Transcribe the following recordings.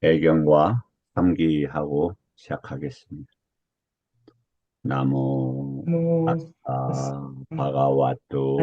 배경과 삼기하고 시작하겠습니다. 나모 Namo 타사 Tassa 바가와토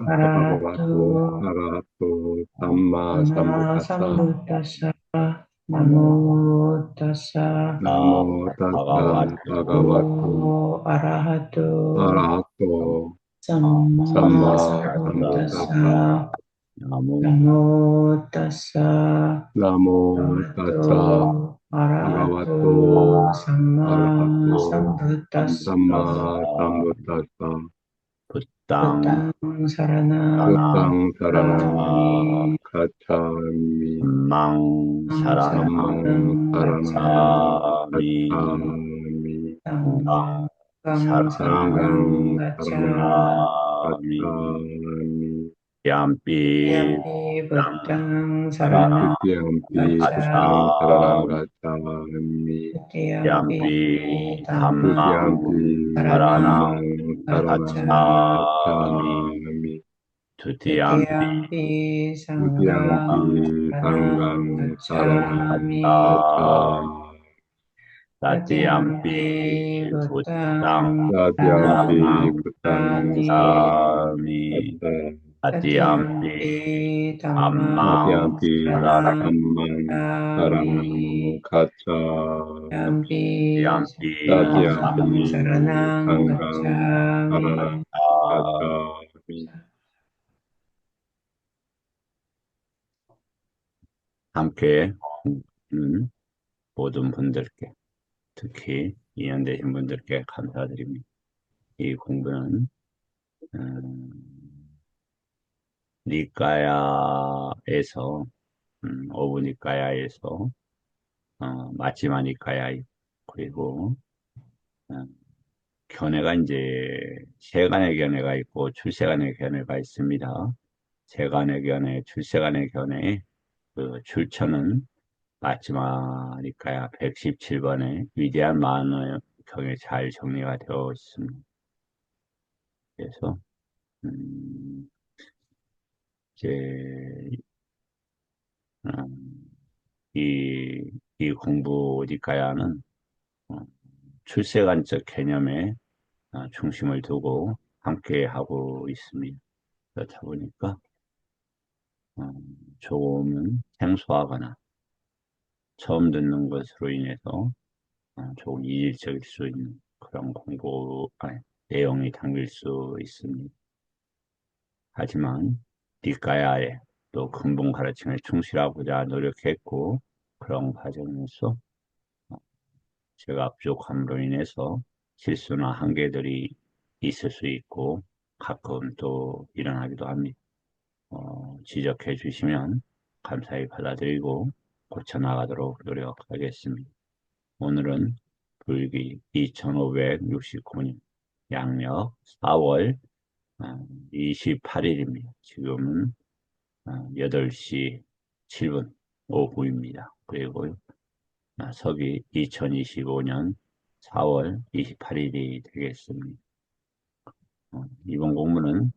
Bhagavato Bhagavato Arahato Arahato Samma Sama Sambuddhassa Sambuddhassa Namo Tassa Namo Tassa 바가와토 Bhagavato Bhagavato Arahato Arahato Sama Samma 사사 Sambuddhassa Sambuddhassa 나모 Namo Tassa Namo Tassa Bhagavato Arahato Bhagavato Sama Arahato Sambuddhassa Samma Sambuddhassa 부땅 Buddhang Saranang Buddhang Saranang Gacchami Gacchami 망 사랑 Dhammang Saranang Saranang Gacchami Gacchami 상 Sanghang 사랑 Saranang Sanghang Saranang Gacchami 사미 Gacchami 양삐 Yampi 땅 Buddhang 사랑 Saranang Tutiyampi Buddhang Saranang Gacchami Gacchami Titiyampi 양삐 Dhammang 담망 Tutiyampi 사라나 Saranang Dhammang Saranang Gacchami 가차미 Gacchami 두티암피 Titiyampi Sanghang Tutiyampi Saranang Sanghang Saranang Gacchami 가차 Gacchami 따띠암피 Satyampi 부땅 Buddhang Satyampi 사랑 Saranang Buddhang Gacchami Saranang 가차미 Gacchami 따띠암피 Satyampi 암망 Dhammang Satyampi 사라나 Saranang Dhammam Saranam Gacchami Gacchami Satyampi 띠암피 Sanghang Satyampi 사미 Saranang Sangham Gacchami Saranam 가차 Gacchami 함께 모든 분들께 특히 이해되신 분들께 감사드립니다. 이 공부는 음, 니까야에서 오브니까야에서 마지막 니까야 그리고 음, 견해가 이제 세간의 견해가 있고 출세간의 견해가 있습니다. 세간의 견해, 출세간의 견해 그 출처는 마지막 니까야 117번에 위대한 만의 경에 잘 정리가 되어 있습니다. 그래서 이제 음, 이 공부 니까야는 출세관적 개념에 중심을 두고 함께 하고 있습니다. 그렇다 보니까 조금은 생소하거나 처음 듣는 것으로 인해서 조금 이질적일 수 있는 그런 공부 내용이 담길 수 있습니다. 하지만 니까야에 또 근본 가르침에 충실하고자 노력했고 그런 과정에서 제가 부족함으로 인해서 실수나 한계들이 있을 수 있고 가끔 또 일어나기도 합니다. 지적해 주시면 감사히 받아들이고 고쳐나가도록 노력하겠습니다. 오늘은 불기 2569년 양력 4월 28일입니다. 지금은 8시 7분 오후입니다. 그리고 서기 2025년 4월 28일이 되겠습니다. 이번 공부는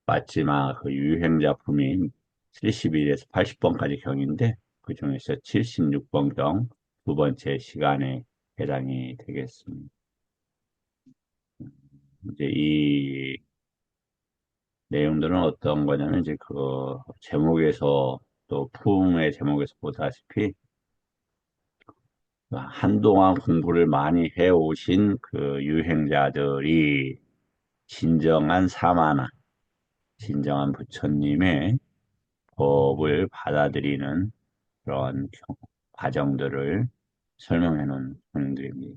마지막 그 유행작품인 71에서 80번까지 경인데 그 중에서 76번 경 두 번째 시간에 해당이 되겠습니다. 이제 이 내용들은 어떤 거냐면 이제 그 제목에서 또 풍의 제목에서 보다시피 한동안 공부를 많이 해오신 그 유행자들이 진정한 사마나, 진정한 부처님의 법을 받아들이는 그런 과정들을 설명해 놓은 내용들입니다.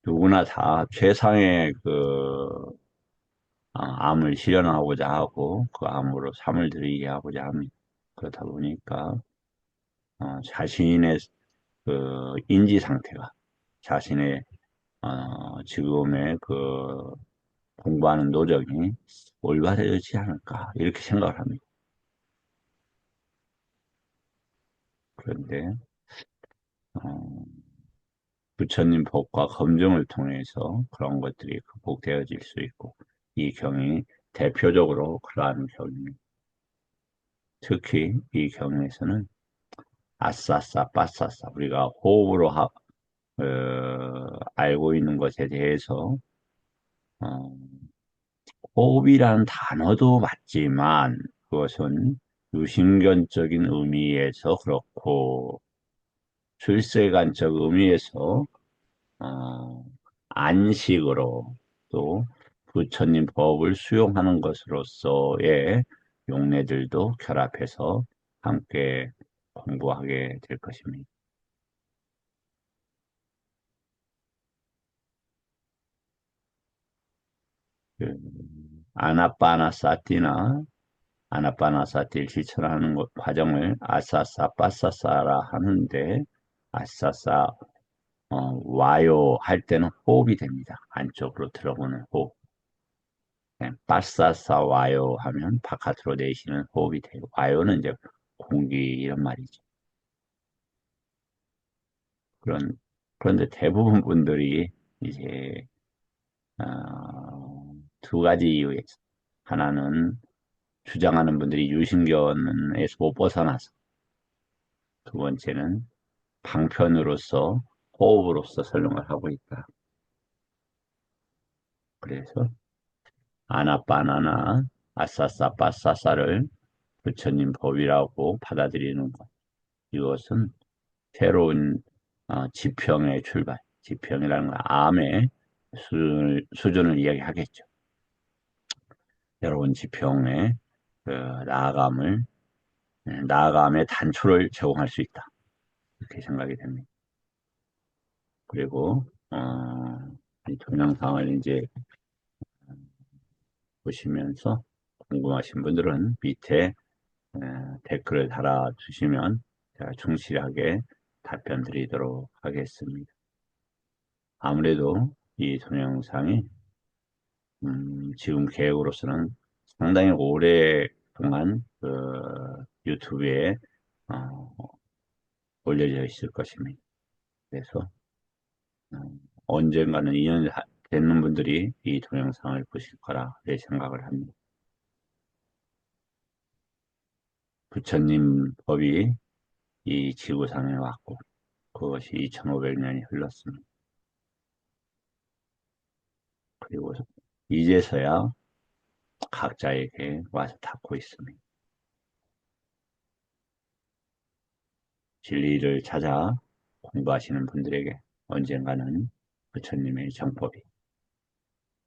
누구나 다 최상의 그 암을 실현하고자 하고 그 암으로 삶을 들이게 하고자 합니다. 그렇다 보니까 자신의 그 인지 상태가 자신의 지금의 그 공부하는 노력이 올바르지 않을까 이렇게 생각을 합니다. 그런데 어, 부처님 법과 검증을 통해서 그런 것들이 극복되어질 수 있고 이 경이 대표적으로 그러한 경입니다. 특히 이 경에서는 아싸싸, 빠싸싸 우리가 호흡으로 알고 있는 것에 대해서 어, 호흡이라는 단어도 맞지만 그것은 유심견적인 의미에서 그렇고 출세관적 의미에서 어, 안식으로 또 부처님 법을 수용하는 것으로서의 용례들도 결합해서 함께 공부하게 될 것입니다. 그 아나빠나사티나 아나빠나사티를 실천하는 과정을 아싸싸 빠싸싸라 하는데 아싸싸 와요 할 때는 호흡이 됩니다. 안쪽으로 들어보는 호흡. 빠싸싸 와요 하면 바깥으로 내쉬는 호흡이 돼요. 와요는 이제 공기 이런 말이죠. 그런데 대부분 분들이 이제 두 가지 이유에서 하나는 주장하는 분들이 유신견에서 못 벗어나서 두 번째는 방편으로서 호흡으로서 설명을 하고 있다. 그래서 아나빠나나 아싸싸 빠싸싸를 부처님 법이라고 받아들이는 것. 이것은 새로운 지평의 출발, 지평이라는 건 암의 수준을 이야기하겠죠. 새로운 지평의 그 나아감의 단초를 제공할 수 있다. 이렇게 생각이 됩니다. 그리고 이 동영상을 이제 보시면서 궁금하신 분들은 밑에 댓글을 달아주시면 제가 충실하게 답변 드리도록 하겠습니다. 아무래도 이 동영상이 지금 계획으로서는 상당히 오랫동안 유튜브에 어, 올려져 있을 것입니다. 그래서 언젠가는 2년 되는 분들이 이 동영상을 보실 거라 생각을 합니다. 부처님 법이 이 지구상에 왔고 그것이 2500년이 흘렀습니다. 그리고 이제서야 각자에게 와서 닿고 있습니다. 진리를 찾아 공부하시는 분들에게 언젠가는 부처님의 정법이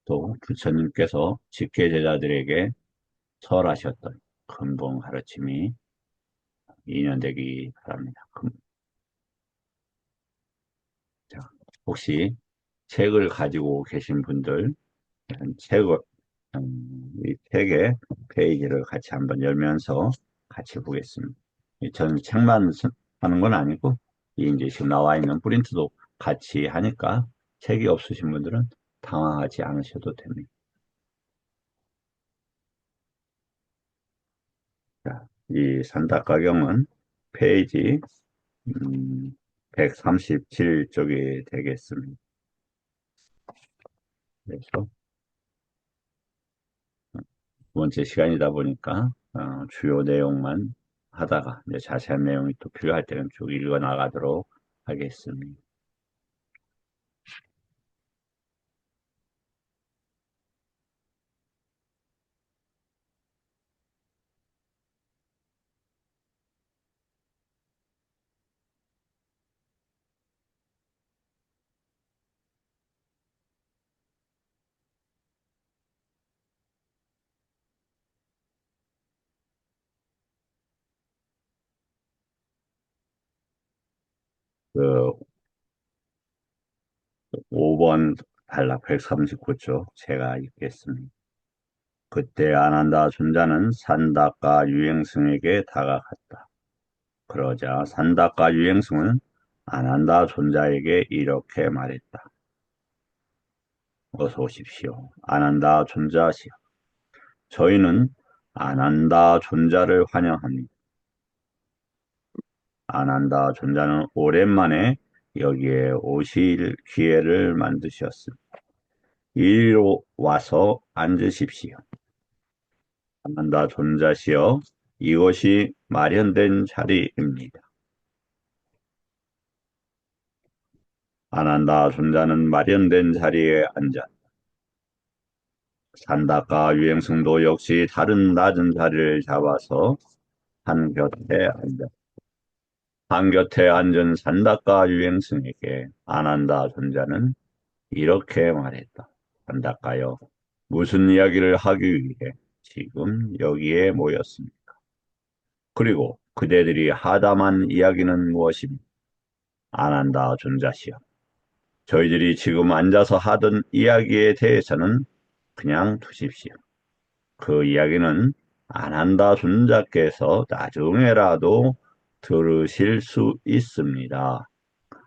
또 부처님께서 직계제자들에게 설하셨던 근본 가르침이 인연되기 바랍니다. 자, 혹시 책을 가지고 계신 분들 책을 이 책의 페이지를 같이 한번 열면서 같이 보겠습니다. 저는 책만 하는 건 아니고 이제 지금 나와 있는 프린트도 같이 하니까 책이 없으신 분들은 당황하지 않으셔도 됩니다. 자, 이 산다가경은 페이지 137쪽이 되겠습니다. 그래서 두 번째 시간이다 보니까 주요 내용만 하다가 이제 자세한 내용이 또 필요할 때는 쭉 읽어 나가도록 하겠습니다. 그 5번 단락 139쪽 제가 읽겠습니다. 그때 아난다 존자는 산다가 유행승에게 다가갔다. 그러자 산다가 유행승은 아난다 존자에게 이렇게 말했다. 어서 오십시오. 아난다 존자시여. 저희는 아난다 존자를 환영합니다. 아난다 존자는 오랜만에 여기에 오실 기회를 만드셨습니다. 이리로 와서 앉으십시오. 안한다 존자시여, 이것이 마련된 자리입니다. 안한다 존자는 마련된 자리에 앉아 산다과 유행승도 역시 다른 낮은 자리를 잡아서 한 곁에 앉아 한 곁에 앉은 산다과 유행승에게 안한다 존자는 이렇게 말했다. 산다과여, 무슨 이야기를 하기 위해 지금 여기에 모였습니까? 그리고 그대들이 하다만 이야기는 무엇입니까? 안한다 존자시여, 저희들이 지금 앉아서 하던 이야기에 대해서는 그냥 두십시오. 그 이야기는 안한다 존자께서 나중에라도 들으실 수 있습니다.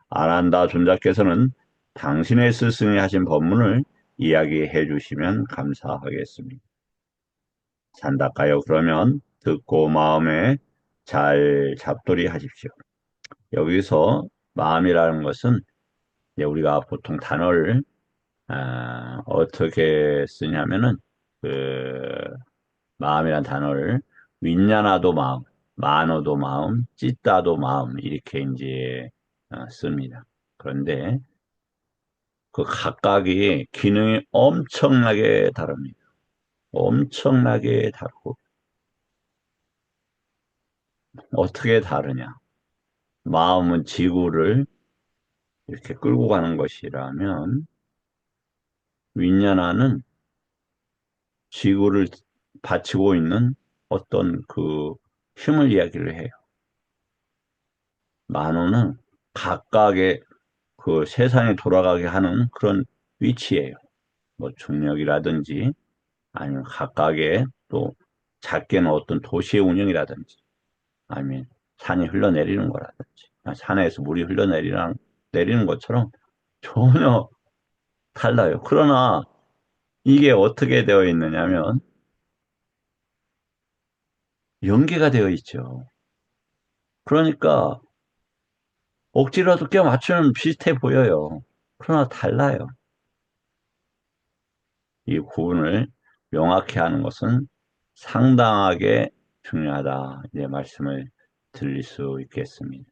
안한다 존자께서는 당신의 스승이 하신 법문을 이야기해 주시면 감사하겠습니다. 산다까요? 그러면 듣고 마음에 잘 잡돌이 하십시오. 여기서 마음이라는 것은 이제 우리가 보통 단어를 어떻게 쓰냐면은 그 마음이란 단어를 윈냐나도 마음, 마노도 마음, 찌따도 마음 이렇게 이제 씁니다. 그런데 그 각각이 기능이 엄청나게 다릅니다. 엄청나게 다르고 어떻게 다르냐? 마음은 지구를 이렇게 끌고 가는 것이라면 윈냐나는 지구를 받치고 있는 어떤 그 힘을 이야기를 해요. 만호는 각각의 그 세상이 돌아가게 하는 그런 위치예요. 뭐 중력이라든지 아니면 각각의 또 작게는 어떤 도시의 운영이라든지 아니면 산이 흘러내리는 거라든지 산에서 물이 내리는 것처럼 전혀 달라요. 그러나 이게 어떻게 되어 있느냐면 연계가 되어 있죠. 그러니까 억지로라도 껴 맞추면 비슷해 보여요. 그러나 달라요. 이 구분을 명확히 하는 것은 상당하게 중요하다. 이제 말씀을 드릴 수 있겠습니다.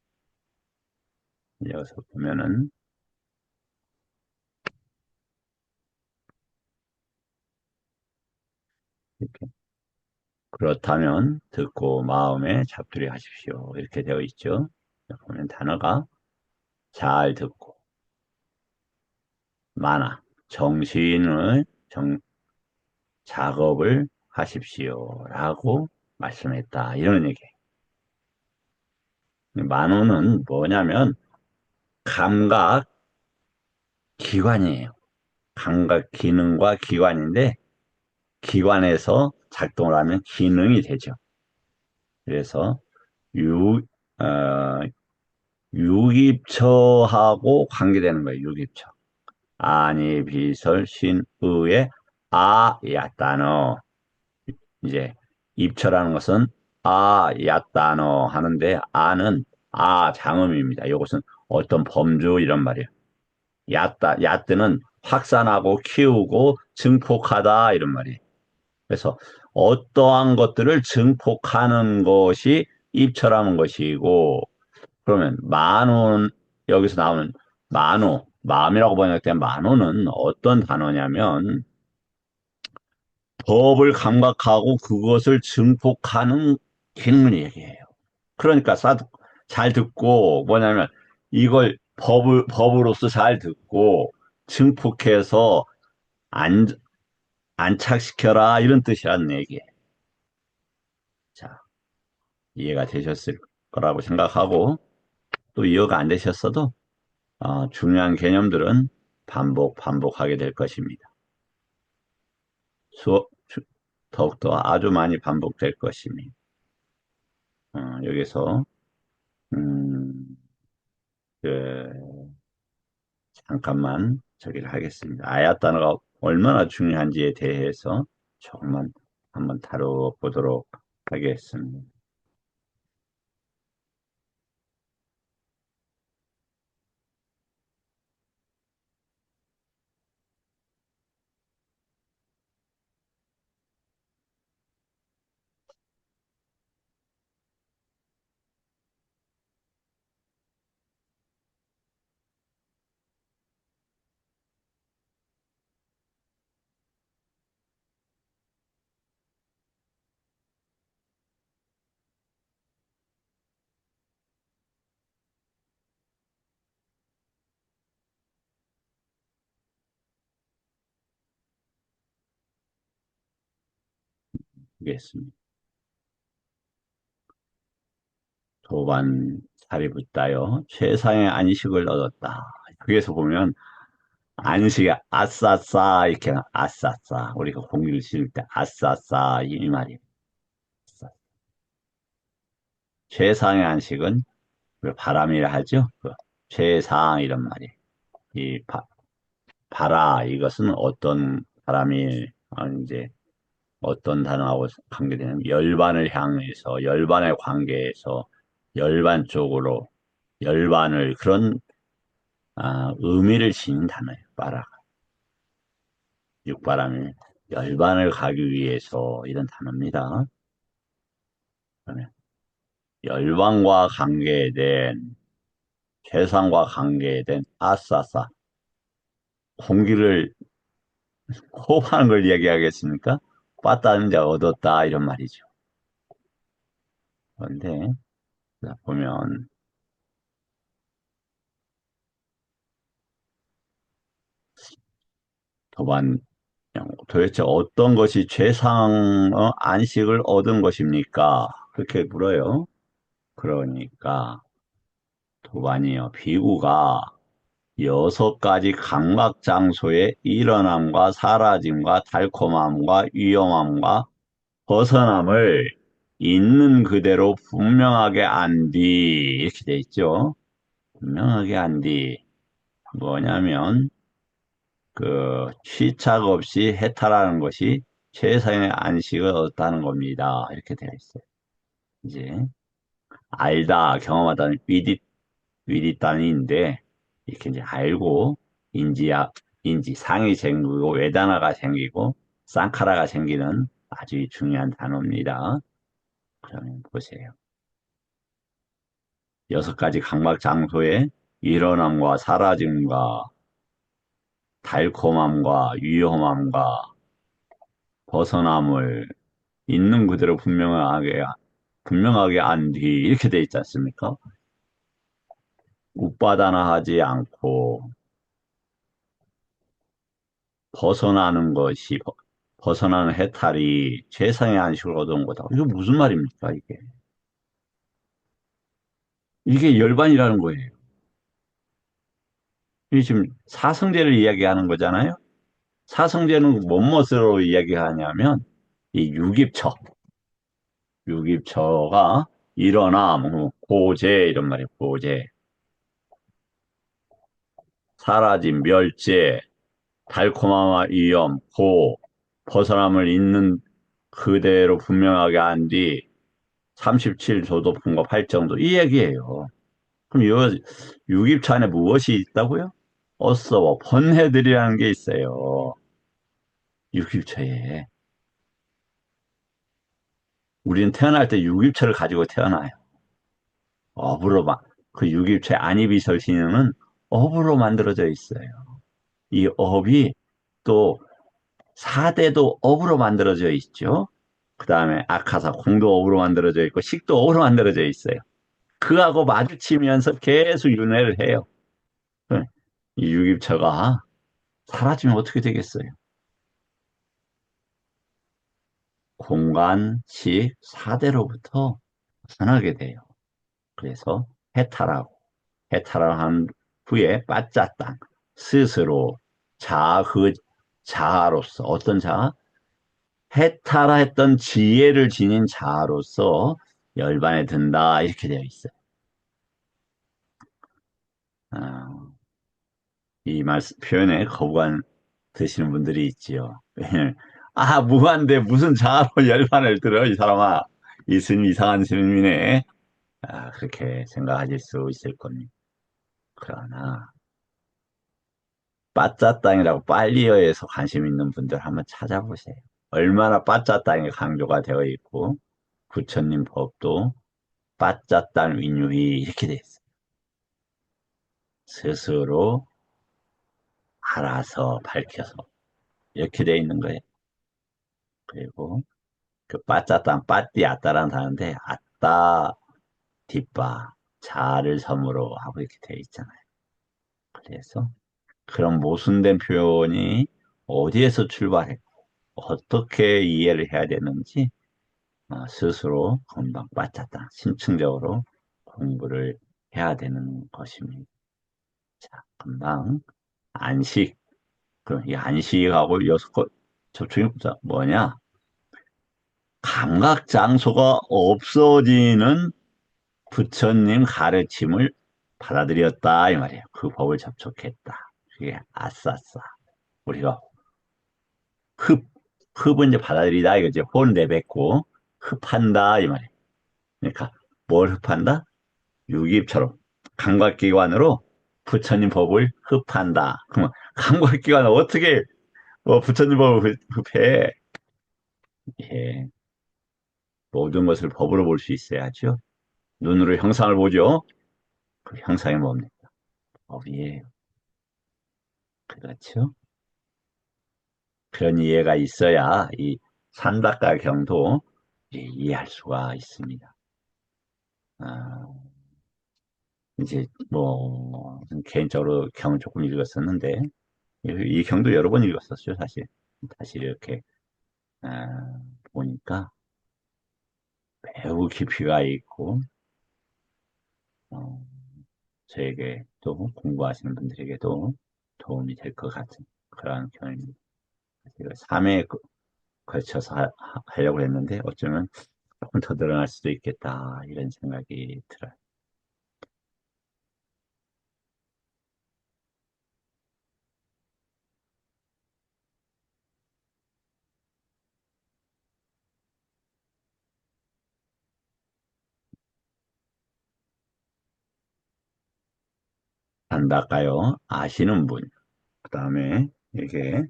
여기서 보면은 이렇게 그렇다면 듣고 마음에 잡두리 하십시오. 이렇게 되어 있죠. 보면 단어가 잘 듣고 많아 정신을 작업을 하십시오라고 말씀했다. 이런 얘기예요. 만호는 뭐냐면 감각 기관이에요. 감각 기능과 기관인데 기관에서 작동을 하면 기능이 되죠. 그래서 유, 어, 유기처하고 관계되는 거예요. 유기처. 아니 비설 신의의 아야단어. 이제 입처라는 것은 아야단어 하는데 아는 장음입니다. 이것은 어떤 범주 이런 말이에요. 야뜨는 확산하고 키우고 증폭하다 이런 말이에요. 그래서 어떠한 것들을 증폭하는 것이 입처라는 것이고, 그러면 만호는 여기서 나오는 만호, 마음이라고 번역된 만호는 어떤 단어냐면 법을 감각하고 그것을 증폭하는 기능을 얘기해요. 그러니까 잘 듣고 뭐냐면 이걸 법으로서 잘 듣고 증폭해서 안, 안착시켜라 이런 뜻이라는 얘기예요. 자, 이해가 되셨을 거라고 생각하고 또 이해가 안 되셨어도 중요한 개념들은 반복하게 될 것입니다. 수업 더욱더 아주 많이 반복될 것입니다. 여기서 음, 그, 잠깐만 저기를 하겠습니다. 아야 단어가 얼마나 중요한지에 대해서 조금만 한번 다뤄보도록 하겠습니다. 보겠습니다. 도반 살이 붙다요. 최상의 안식을 얻었다. 여기에서 보면 안식이 아싸싸 이렇게 아싸싸 우리가 공기를 쉴 때 아싸싸 이 말이에요. 최상의 안식은 그 바람이라 하죠. 그 최상 이런 말이에요. 이 바라 이것은 어떤 바람이 이제 어떤 단어하고 관계되냐면 열반을 향해서 열반의 관계에서 열반 쪽으로 열반을 그런 의미를 지닌 단어예요. 바라가 육바람이 열반을 가기 위해서 이런 단어입니다. 그러면 열반과 관계된 세상과 관계된 아싸싸 공기를 호흡하는 걸 이야기하겠습니까? 빠따는 자 얻었다 이런 말이죠. 그런데 보면 도반 도대체 어떤 것이 최상 안식을 얻은 것입니까? 그렇게 물어요. 그러니까 도반이요. 비구가 6가지 감각 장소의 일어남과 사라짐과 달콤함과 위험함과 벗어남을 있는 그대로 분명하게 안디 이렇게 돼 있죠. 분명하게 안디 뭐냐면 그 취착 없이 해탈하는 것이 최상의 안식을 얻었다는 겁니다. 이렇게 되어 있어요. 이제 알다 경험하다는 위디단인데 이렇게 이제 알고 인지 상이 생기고 외단화가 생기고 쌍카라가 생기는 아주 중요한 단어입니다. 그러면 보세요. 6가지 감각 장소의 일어남과 사라짐과 달콤함과 위험함과 벗어남을 있는 그대로 분명하게 안 뒤 이렇게 돼 있지 않습니까? 웃바다나 하지 않고 벗어나는 것이 벗어나는 해탈이 최상의 안식을 얻은 거다. 이거 무슨 말입니까, 이게? 이게 열반이라는 거예요. 이 지금 사성제를 이야기하는 거잖아요. 사성제는 무엇으로 이야기하냐면 이 유깁처가 일어나 뭐 고제 이런 말이에요. 고제 사라짐 멸제 달콤함과 위험 벗어남을 있는 그대로 분명하게 한 뒤 37도도 분과 8정도 이 얘기예요. 그럼 이 유깁처 안에 무엇이 있다고요? 어서워 번해들이라는 게 있어요. 유깁처에 우리는 태어날 때 유깁처를 가지고 태어나요. 업으로 그 유깁체 안이비설신유는 업으로 만들어져 있어요. 이 업이 또 4대도 업으로 만들어져 있죠. 그 다음에 아카사 공도 업으로 만들어져 있고 식도 업으로 만들어져 있어요. 그하고 마주치면서 계속 윤회를 해요. 이 유깁처가 사라지면 어떻게 되겠어요? 공간, 식, 4대로부터 벗어나게 돼요. 그래서 해탈하고 해탈한 후에 빠짜땅 스스로 그 자아로서 어떤 자아? 해탈했던 지혜를 지닌 자아로서 열반에 든다 이렇게 되어 있어요. 아, 이 표현에 거부감 드시는 분들이 있지요. 무한대 무슨 자아로 열반을 들어 이 사람아 이 스님 이상한 스님이네. 그렇게 생각하실 수 있을 겁니다. 그러나 빠짜땅이라고 빨리어에서 관심 있는 분들 한번 찾아보세요. 얼마나 빠짜땅이 강조가 되어 있고 부처님 법도 빠짜땅 윈유이 이렇게 돼 있어요. 스스로 알아서 밝혀서 이렇게 돼 있는 거예요. 그리고 그 빠짜땅 빠띠 아따라는 단어인데 아따 뒷바 자를 섬으로 하고 이렇게 돼 있잖아요. 그래서 그런 모순된 표현이 어디에서 출발했고 어떻게 이해를 해야 되는지 스스로 금방 빠졌다. 심층적으로 공부를 해야 되는 것입니다. 자, 금방 안식. 그럼 이 안식하고 여섯 거 접촉이 뭐냐? 감각 장소가 없어지는 부처님 가르침을 받아들였다 이 말이에요. 그 법을 접촉했다. 그게 아싸싸. 우리가 흡, 흡은 이제 받아들이다 이거지. 혼 내뱉고 흡한다 이 말이에요. 그러니까 뭘 흡한다? 유깁처럼 감각기관으로 부처님 법을 흡한다. 그러면 감각기관을 어떻게 부처님 법을 흡해? 예, 모든 것을 법으로 볼 수 있어야죠. 눈으로 형상을 보죠. 그 형상이 뭡니까? 법이에요. 그렇죠? 그런 이해가 있어야 이 산다과 경도 이해할 수가 있습니다. 아, 이제 뭐 개인적으로 경을 조금 읽었었는데 이 경도 여러 번 읽었었죠, 사실. 다시 이렇게 보니까 매우 깊이가 있고 어, 저에게 또 공부하시는 분들에게도 도움이 될 것 같은 그런 경험입니다. 제가 3회에 걸쳐서 하려고 했는데 어쩌면 조금 더 늘어날 수도 있겠다 이런 생각이 들어요. 안닦아요 아시는 분. 그 다음에 이게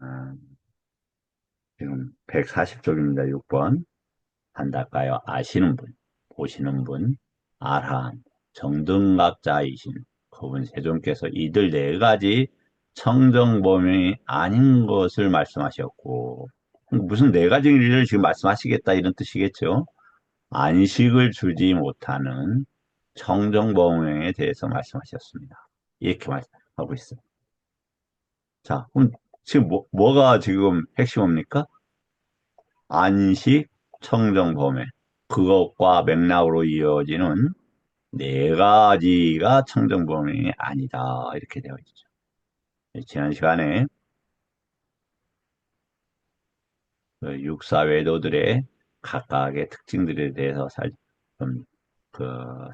아, 지금 140쪽입니다. 6번. 안닦아요 아시는 분, 보시는 분, 아라한, 정등각자이신 그분 세존께서 이들 네 가지 청정범위 아닌 것을 말씀하셨고 무슨 네 가지 일을 지금 말씀하시겠다 이런 뜻이겠죠. 안식을 주지 못하는 청정범위에 대해서 말씀하셨습니다. 이렇게 말하고 있어요. 자, 그럼 지금 뭐가 지금 핵심입니까? 안식, 청정범위. 그것과 맥락으로 이어지는 네 가지가 청정범위 아니다. 이렇게 되어 있죠. 지난 시간에 그 육사외도들의 각각의 특징들에 대해서 좀,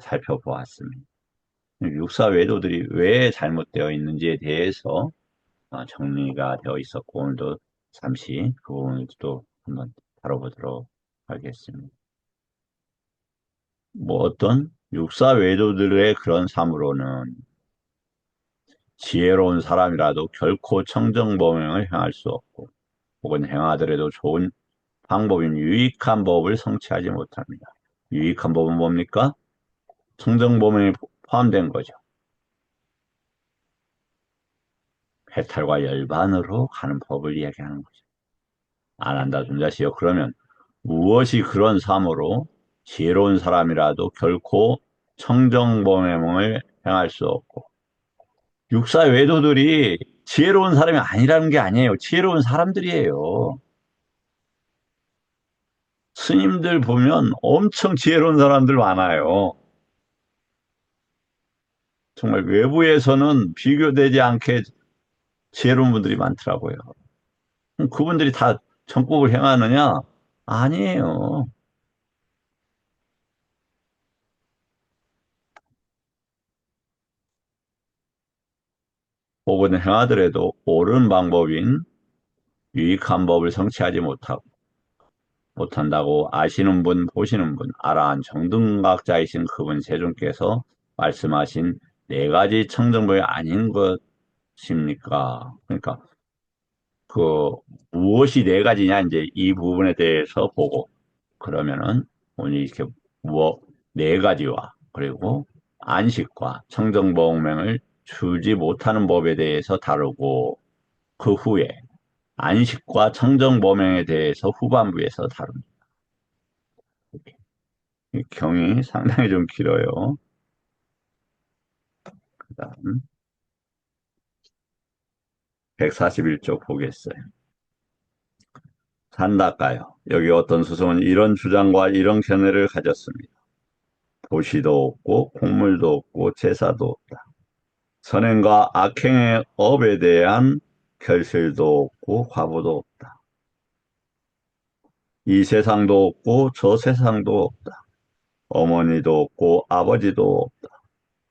살펴보았습니다. 육사외도들이 왜 잘못되어 있는지에 대해서 정리가 되어 있었고 오늘도 잠시 그 부분을 또 한번 다뤄보도록 하겠습니다. 뭐 어떤 육사외도들의 그런 삶으로는 지혜로운 사람이라도 결코 청정범행을 행할 수 없고 혹은 행하더라도 좋은 방법인 유익한 법을 성취하지 못합니다. 유익한 법은 뭡니까? 청정범행이 포함된 거죠. 해탈과 열반으로 가는 법을 이야기하는 거죠. 안 한다 존자시여. 그러면 무엇이 그런 삶으로 지혜로운 사람이라도 결코 청정범행을 행할 수 없고 육사 외도들이 지혜로운 사람이 아니라는 게 아니에요. 지혜로운 사람들이에요. 스님들 보면 엄청 지혜로운 사람들 많아요. 정말 외부에서는 비교되지 않게 지혜로운 분들이 많더라고요. 그럼 그분들이 다 정법을 행하느냐? 아니에요. 혹은 행하더라도 옳은 방법인 유익한 법을 성취하지 못한다고 아시는 분, 보시는 분, 아라한 정등각자이신 그분 세존께서 말씀하신 네 가지 청정법이 아닌 것입니까? 그러니까 그 무엇이 네 가지냐 이제 이 부분에 대해서 보고 그러면은 오늘 이렇게 네 가지와 그리고 안식과 청정보험을 주지 못하는 법에 대해서 다루고 그 후에 안식과 청정보험에 대해서 후반부에서 다룹니다. 이 경이 상당히 좀 길어요. 그다음 141쪽 보겠어요. 산다까요. 여기 어떤 수성은 이런 주장과 이런 견해를 가졌습니다. 도시도 없고 곡물도 없고 제사도 없다. 선행과 악행의 업에 대한 결실도 없고 과보도 없다. 이 세상도 없고 저 세상도 없다. 어머니도 없고 아버지도 없다.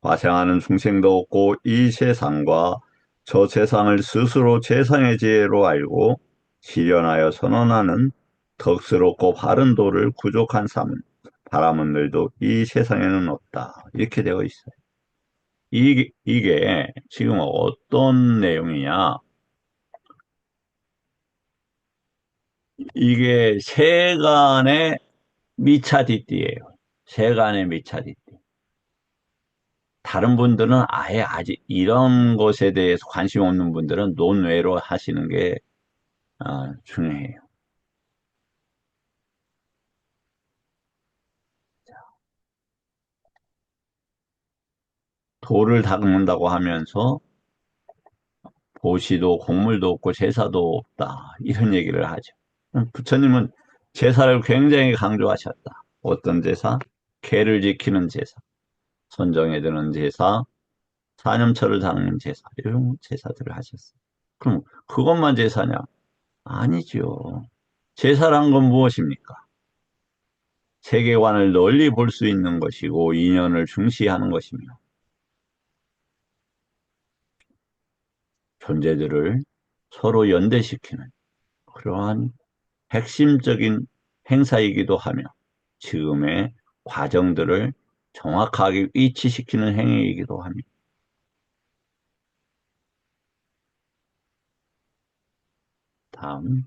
화생하는 중생도 없고 이 세상과 저 세상을 스스로 재상의 지혜로 알고 실현하여 선언하는 덕스럽고 바른 도를 구족한 바라문들도 이 세상에는 없다. 이렇게 되어 있어요. 이게 지금 어떤 내용이냐? 이게 세간의 미차디띠예요. 세간의 미차디띠. 다른 분들은 아예 아직 이런 것에 대해서 관심 없는 분들은 논외로 하시는 게 중요해요. 도를 닦는다고 하면서 보시도 곡물도 없고 제사도 없다. 이런 얘기를 하죠. 부처님은 제사를 굉장히 강조하셨다. 어떤 제사? 개를 지키는 제사, 선정에 드는 제사, 사념처를 닦는 제사, 이런 제사들을 하셨어요. 그럼 그것만 제사냐? 아니죠. 제사란 건 무엇입니까? 세계관을 널리 볼 수 있는 것이고 인연을 중시하는 것이며 존재들을 서로 연대시키는 그러한 핵심적인 행사이기도 하며 지금의 과정들을 정확하게 위치시키는 행위이기도 합니다. 다음,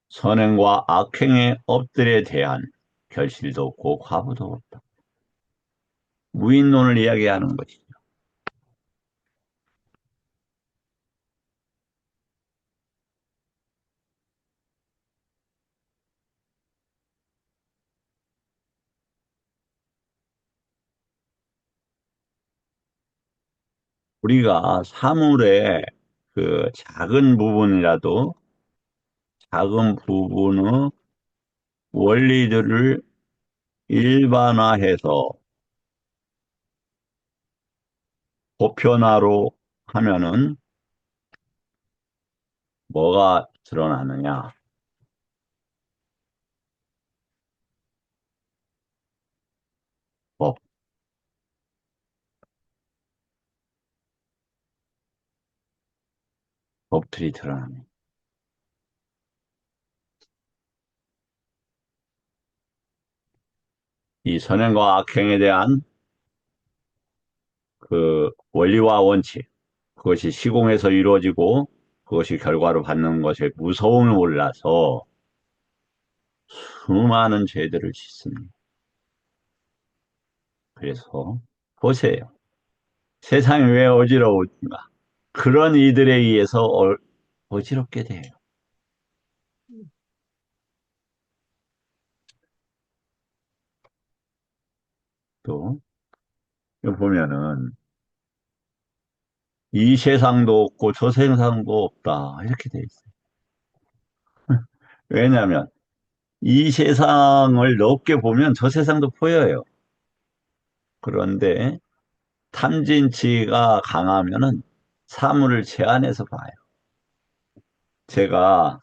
선행과 악행의 업들에 대한 결실도 없고 과부도 없다. 무인론을 이야기하는 것이죠. 우리가 사물의 그 작은 부분의 원리들을 일반화해서 보편화로 하면은 뭐가 드러나느냐? 법, 법들이 드러납니다. 이 선행과 악행에 대한 그 원리와 원칙, 그것이 시공에서 이루어지고 그것이 결과로 받는 것의 무서움을 몰라서 수많은 죄들을 짓습니다. 그래서 보세요. 세상이 왜 어지러운가? 그런 이들에 의해서 어지럽게 돼요. 또, 여기 보면은, 이 세상도 없고 저 세상도 없다. 이렇게 돼 있어요. 왜냐하면, 이 세상을 넓게 보면 저 세상도 보여요. 그런데 탐진치가 강하면은 사물을 제한해서 봐요. 제가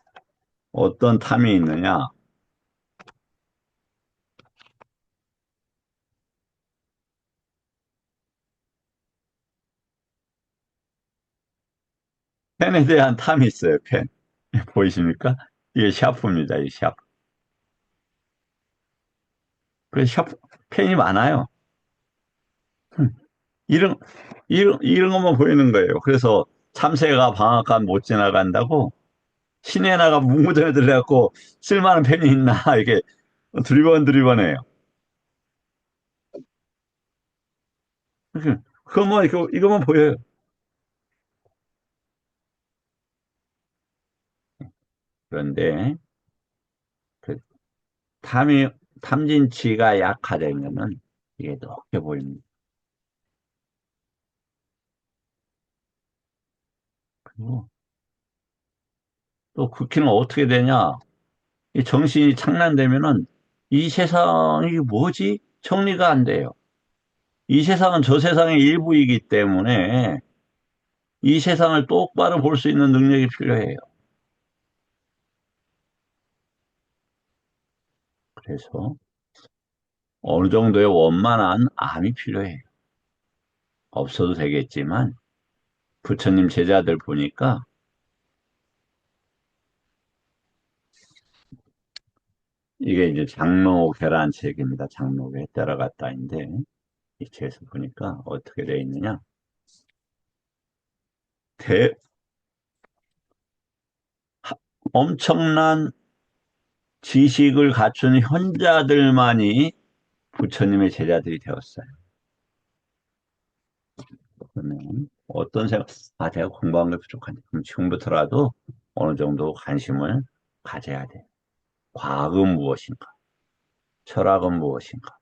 어떤 탐이 있느냐? 펜에 대한 탐이 있어요, 펜. 보이십니까? 이게 샤프입니다, 이 샤프. 그래서 샤프, 펜이 많아요. 이런, 이런 것만 보이는 거예요. 그래서 참새가 방앗간 못 지나간다고 신에 나가 문구점에 들려갖고 쓸만한 펜이 있나, 이게 두리번두리번해요. 그거만, 이거만 보여요. 그런데 그 탐이, 탐진치가 약화되면은 이게 높게 보입니다. 그리고 또 그렇게는 어떻게 되냐? 이 정신이 착란되면은 이 세상이 뭐지? 정리가 안 돼요. 이 세상은 저 세상의 일부이기 때문에 이 세상을 똑바로 볼 수 있는 능력이 필요해요. 그래서 어느 정도의 원만한 암이 필요해요. 없어도 되겠지만 부처님 제자들 보니까 이게 이제 장로 계란책입니다. 장로에 따라갔다인데 이 책에서 보니까 어떻게 되어 있느냐? 대, 엄청난 지식을 갖춘 현자들만이 부처님의 제자들이 되었어요. 그러면 어떤 생각, 아, 내가 공부한 게 부족하네. 그럼 지금부터라도 어느 정도 관심을 가져야 돼. 과학은 무엇인가? 철학은 무엇인가?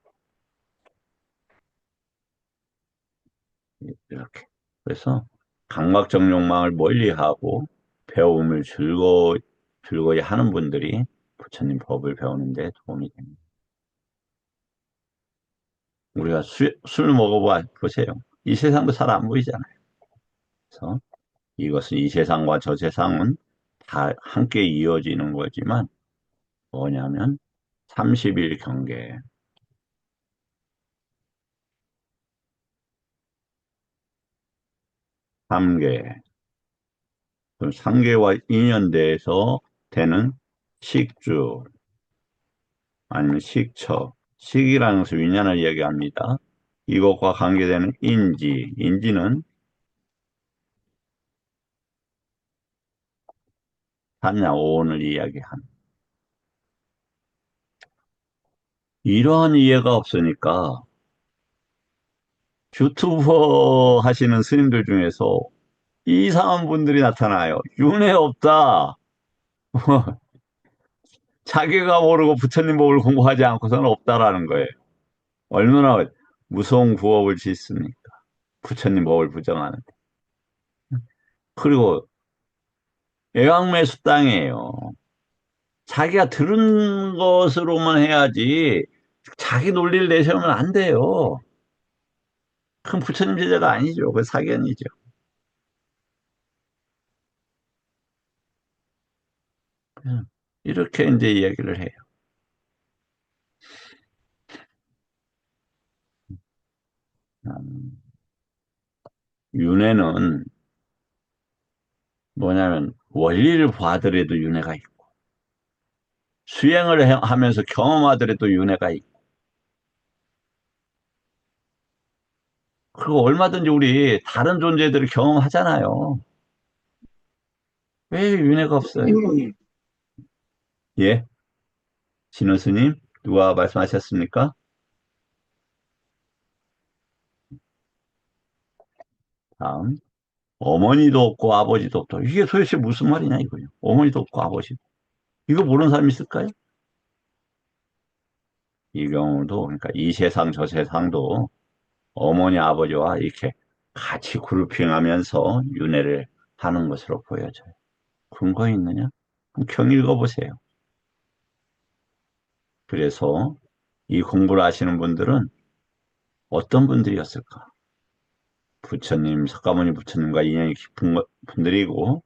이렇게. 그래서 강박적 욕망을 멀리하고 배움을 즐거이 하는 분들이 부처님 법을 배우는 데 도움이 됩니다. 우리가 술 먹어봐 보세요. 이 세상도 잘 안 보이잖아요. 그래서 이것은 이 세상과 저 세상은 다 함께 이어지는 거지만 뭐냐면 30일 경계, 3계, 그 3계와 인연돼서 되는 식주, 아니면 식처, 식이라는 것은 위냐을 이야기합니다. 이것과 관계되는 인지, 인지는 산냐, 오온을 이야기합니다. 이러한 이해가 없으니까 유튜버 하시는 스님들 중에서 이상한 분들이 나타나요. 윤회 없다. 자기가 모르고 부처님 법을 공부하지 않고서는 없다라는 거예요. 얼마나 무서운 구업을 짓습니까? 부처님 법을 부정하는데. 그리고 애왕매수땅이에요. 자기가 들은 것으로만 해야지 자기 논리를 내세우면 안 돼요. 그럼 부처님 제자가 아니죠. 그 사견이죠. 이렇게 이제 이야기를 해요. 음, 윤회는 뭐냐면 원리를 봐더라도 윤회가 있고 수행을 하면서 경험하더라도 윤회가 있고 그리고 얼마든지 우리 다른 존재들을 경험하잖아요. 왜 윤회가 없어요? 예, 진호 스님 누가 말씀하셨습니까? 다음 어머니도 없고 아버지도 없다. 이게 도대체 무슨 말이냐 이거예요. 어머니도 없고 아버지도. 이거 모르는 사람 있을까요? 이 경우도 그러니까 이 세상 저 세상도 어머니 아버지와 이렇게 같이 그룹핑하면서 윤회를 하는 것으로 보여져요. 근거 있느냐? 그럼 경 읽어보세요. 그래서 이 공부를 하시는 분들은 어떤 분들이었을까? 부처님, 석가모니 부처님과 인연이 깊은 분들이고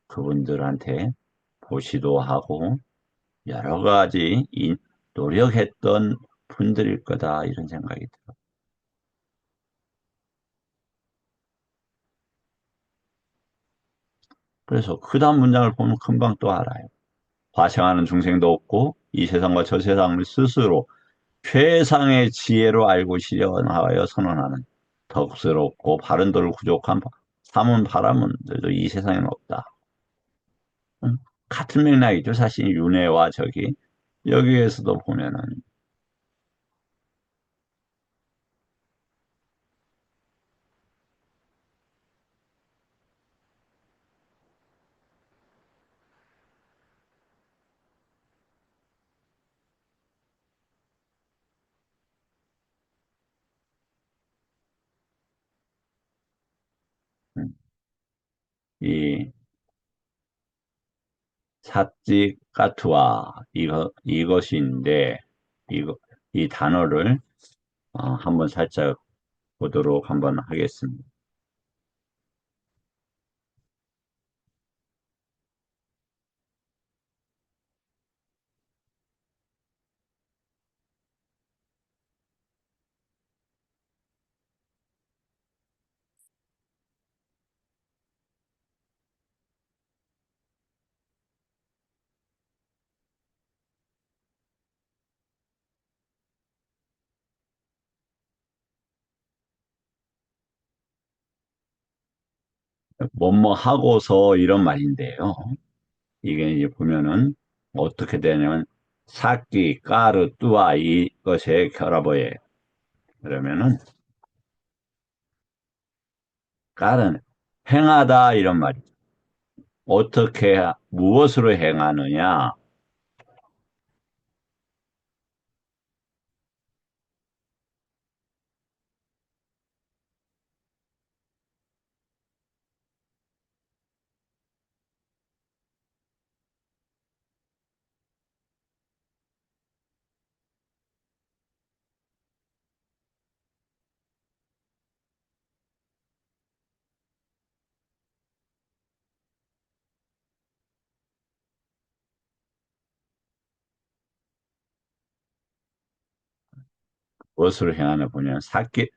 그분들한테 보시도 하고 여러 가지 노력했던 분들일 거다 이런 생각이 들어요. 그래서 그 다음 문장을 보면 금방 또 알아요. 화생하는 중생도 없고 이 세상과 저 세상을 스스로 최상의 지혜로 알고 실현하여 선언하는 덕스럽고 바른 도를 부족한 삼은 바라문들도 이 세상에는 없다. 응? 같은 맥락이죠. 사실 윤회와 저기 여기에서도 보면은 음, 이 사찌 까투아 이것인데 이 단어를 한번 살짝 보도록 한번 하겠습니다. 뭐뭐 하고서 이런 말인데요. 이게 이제 보면은 어떻게 되냐면 사끼 까르 뚜아 이것의 결합어예요. 그러면은 까르는 행하다 이런 말이죠. 어떻게 무엇으로 행하느냐? 무엇으로 행하냐 보면 사끼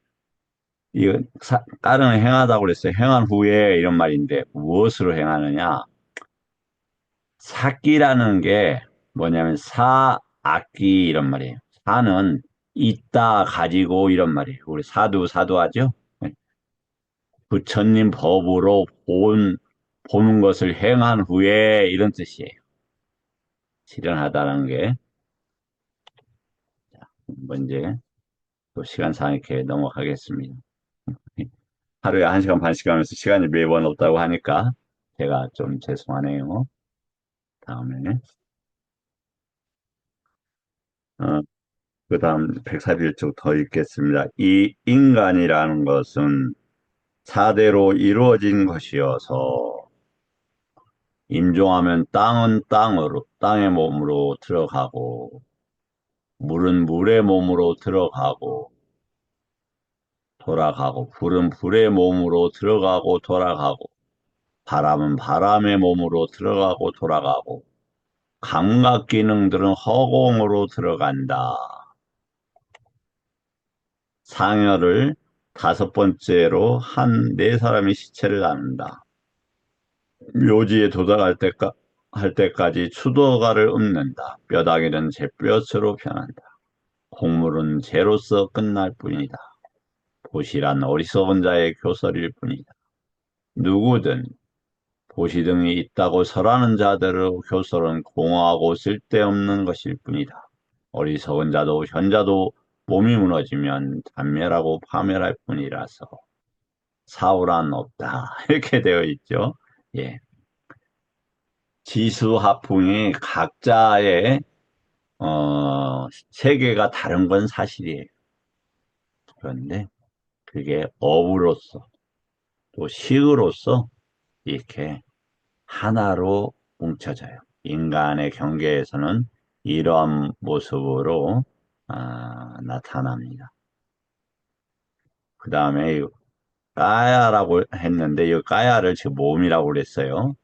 이거 까르는 행하다고 그랬어요. 행한 후에 이런 말인데 무엇으로 행하느냐? 사끼라는 게 뭐냐면 사악기 이런 말이에요. 사는 있다 가지고 이런 말이에요. 우리 사두 하죠? 네. 부처님 법으로 보는 것을 행한 후에 이런 뜻이에요. 실현하다는 게 먼저 또 시간상 이렇게 넘어가겠습니다. 하루에 1시간 반씩 하면서 시간이 매번 없다고 하니까 제가 좀 죄송하네요. 다음에 어, 그 다음 141쪽 더 읽겠습니다. 이 인간이라는 것은 사대로 이루어진 것이어서 임종하면 땅은 땅의 몸으로 들어가고 물은 물의 몸으로 들어가고 돌아가고 불은 불의 몸으로 들어가고 돌아가고 바람은 바람의 몸으로 들어가고 돌아가고 감각 기능들은 허공으로 들어간다. 상여를 5번째로 한 4사람이 시체를 나눈다. 묘지에 도달할 할 때까지 추도가를 읊는다. 뼈다귀는 잿뼈처로 변한다. 곡물은 재로서 끝날 뿐이다. 보시란 어리석은 자의 교설일 뿐이다. 누구든 보시 등이 있다고 설하는 자들의 교설은 공허하고 쓸데없는 것일 뿐이다. 어리석은 자도 현자도 몸이 무너지면 단멸하고 파멸할 뿐이라서 사울은 없다. 이렇게 되어 있죠. 예. 지수하풍이 각자의 세계가 다른 건 사실이에요. 그런데 그게 업으로서 또 식으로서 이렇게 하나로 뭉쳐져요. 인간의 경계에서는 이러한 모습으로 나타납니다. 그 다음에 까야라고 했는데 이 까야를 지금 몸이라고 그랬어요.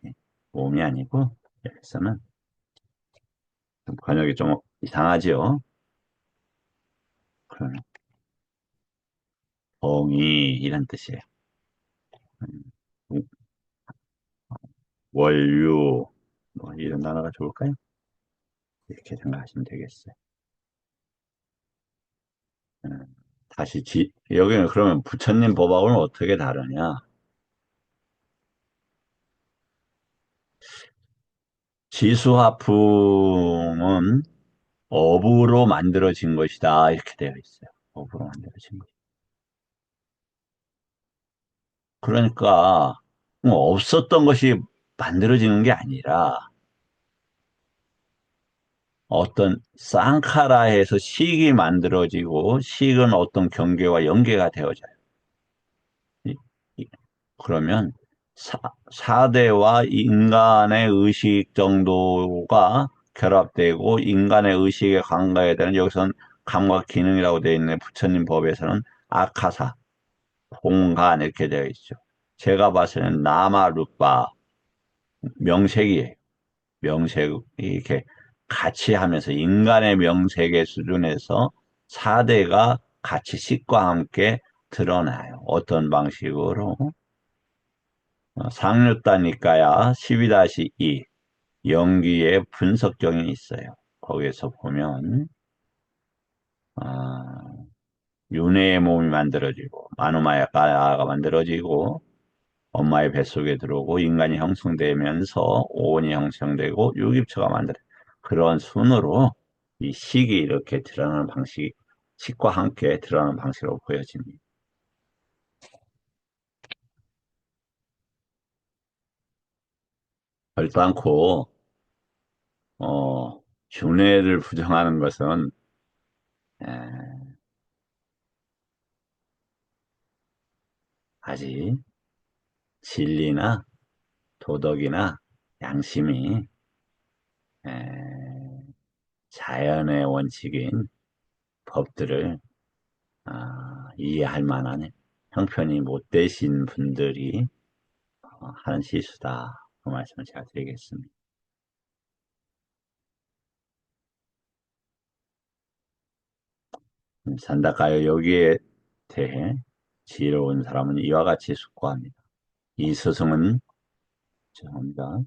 몸이 아니고 여기서는 좀 번역이 좀 이상하지요. 그러면 덩이 이런 뜻이에요. 음, 원류 뭐 이런 단어가 좋을까요? 이렇게 생각하시면 되겠어요. 음, 다시 여기는 그러면 부처님 법하고는 어떻게 다르냐? 지수화풍은 업으로 만들어진 것이다 이렇게 되어 있어요. 업으로 만들어진 것. 그러니까 뭐 없었던 것이 만들어지는 게 아니라 어떤 쌍카라에서 식이 만들어지고 식은 어떤 경계와 연계가 되어져요. 이- 이- 그러면 사대와 인간의 의식 정도가 결합되고 인간의 의식에 간과해야 되는 여기서는 감각 기능이라고 되어 있는 부처님 법에서는 아카사, 공간 이렇게 되어 있죠. 제가 봤을 때는 나마루파 명색이에요. 명색 이렇게 같이 하면서 인간의 명색의 수준에서 사대가 같이 식과 함께 드러나요. 어떤 방식으로? 상류다니까야 12-2 연기의 분석경이 있어요. 거기에서 보면 아, 윤회의 몸이 만들어지고 마누마야가가 만들어지고 엄마의 뱃속에 들어오고 인간이 형성되면서 오온이 형성되고 유깁초가 만들어 그런 순으로 이 식이 이렇게 드러나는 방식, 식과 함께 드러나는 방식으로 보여집니다. 결단코 윤회를 부정하는 것은 에, 아직 진리나 도덕이나 양심이 에, 자연의 원칙인 법들을 이해할 만한 형편이 못 되신 분들이 하는 실수다. 그 말씀을 제가 드리겠습니다. 산다카요 여기에 대해 지혜로운 사람은 이와 같이 숙고합니다. 이 스승은 죄송합니다.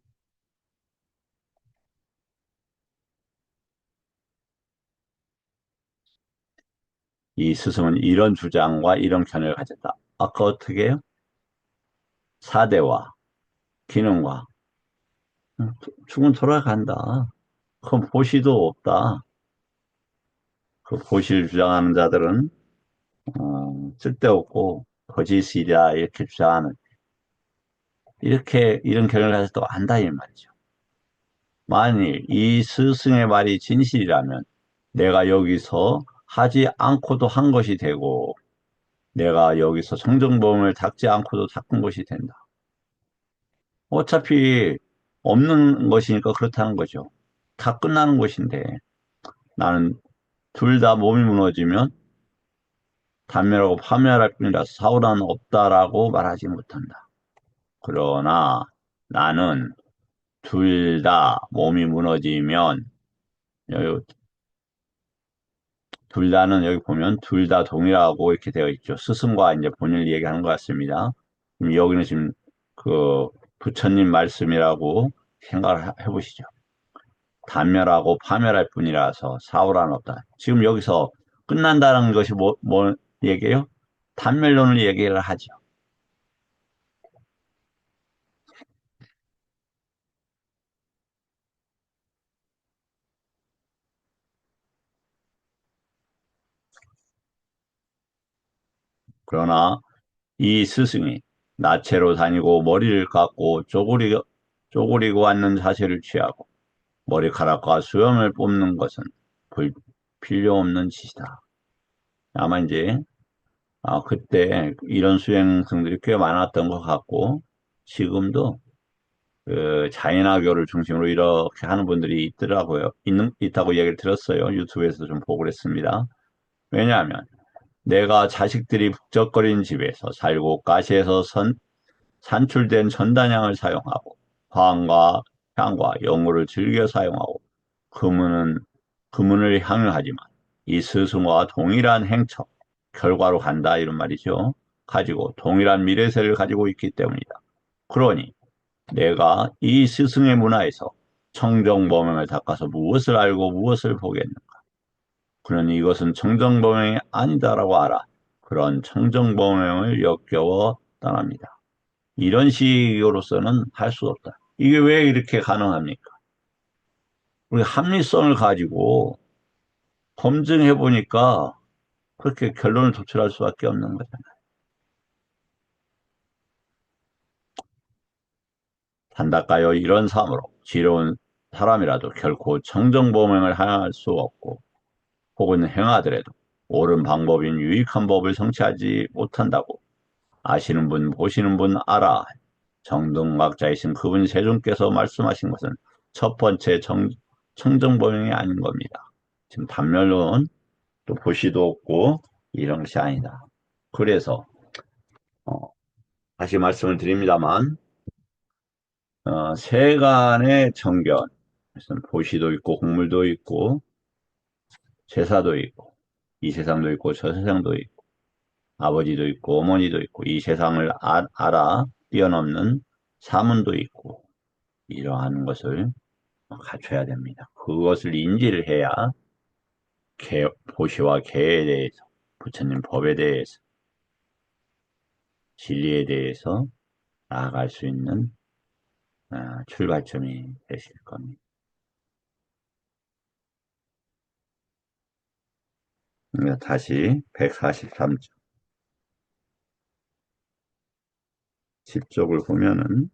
이 스승은 이런 주장과 이런 견해를 가졌다. 아까 어떻게 해요? 사대와 기능과 죽은 돌아간다. 그건 보시도 없다. 그 보시를 주장하는 자들은 쓸데없고 거짓이다 이렇게 주장하는 이렇게 이런 견해를 가져도 안다 이 말이죠. 만일 이 스승의 말이 진실이라면 내가 여기서 하지 않고도 한 것이 되고 내가 여기서 청정범을 닦지 않고도 닦은 것이 된다. 어차피 없는 것이니까 그렇다는 거죠. 다 끝나는 것인데 나는 둘 다 몸이 무너지면 단멸하고 파멸할 뿐이라서 사후라는 없다라고 말하지 못한다. 그러나 나는 둘 다 몸이 무너지면 여기 둘 다는 여기 보면 둘 다 동일하고 이렇게 되어 있죠. 스승과 이제 본인을 얘기하는 것 같습니다. 여기는 지금 그 부처님 말씀이라고 생각을 해보시죠. 단멸하고 파멸할 뿐이라서 사후란 없다. 지금 여기서 끝난다는 것이 뭐 얘기예요? 단멸론을 얘기를 하죠. 그러나 이 스승이 나체로 다니고 머리를 깎고 쪼그리고 앉는 자세를 취하고 머리카락과 수염을 뽑는 것은 필요 없는 짓이다. 아마 이제 그때 이런 수행성들이 꽤 많았던 것 같고 지금도 그 자인화교를 중심으로 이렇게 하는 분들이 있더라고요. 있다고 얘기를 들었어요. 유튜브에서 좀 보고 그랬습니다. 왜냐하면 내가 자식들이 북적거리는 집에서 살고 가시에서 산출된 전단향을 사용하고 화음과 향과 영우를 즐겨 사용하고 금은은 금은을 향유하지만 이 스승과 동일한 행처 결과로 간다 이런 말이죠. 가지고 동일한 미래세를 가지고 있기 때문이다. 그러니 내가 이 스승의 문화에서 청정범행을 닦아서 무엇을 알고 무엇을 보겠는가? 그러니 이것은 청정범행이 아니다라고 알아. 그런 청정범행을 역겨워 떠납니다. 이런 식으로서는 할 수 없다. 이게 왜 이렇게 가능합니까? 우리 합리성을 가지고 검증해 보니까 그렇게 결론을 도출할 수밖에 없는 거잖아요. 단닦아요 이런 삶으로 지혜로운 사람이라도 결코 청정범행을 행할 수 없고 혹은 행하더라도 옳은 방법인 유익한 법을 성취하지 못한다고 아시는 분 보시는 분 알아. 정등박자이신 그분 세존께서 말씀하신 것은 첫 번째 청정보명이 아닌 겁니다. 지금 단멸론 또 보시도 없고 이런 것이 아니다. 그래서 어, 다시 말씀을 드립니다만 세간의 정견, 그래서 보시도 있고 공물도 있고 제사도 있고 이 세상도 있고 저 세상도 있고 아버지도 있고 어머니도 있고 이 세상을 알아 뛰어넘는 사문도 있고 이러한 것을 갖춰야 됩니다. 그것을 인지를 해야 보시와 계에 대해서 부처님 법에 대해서 진리에 대해서 나아갈 수 있는 출발점이 되실 겁니다. 다시 143쪽 10쪽을 보면은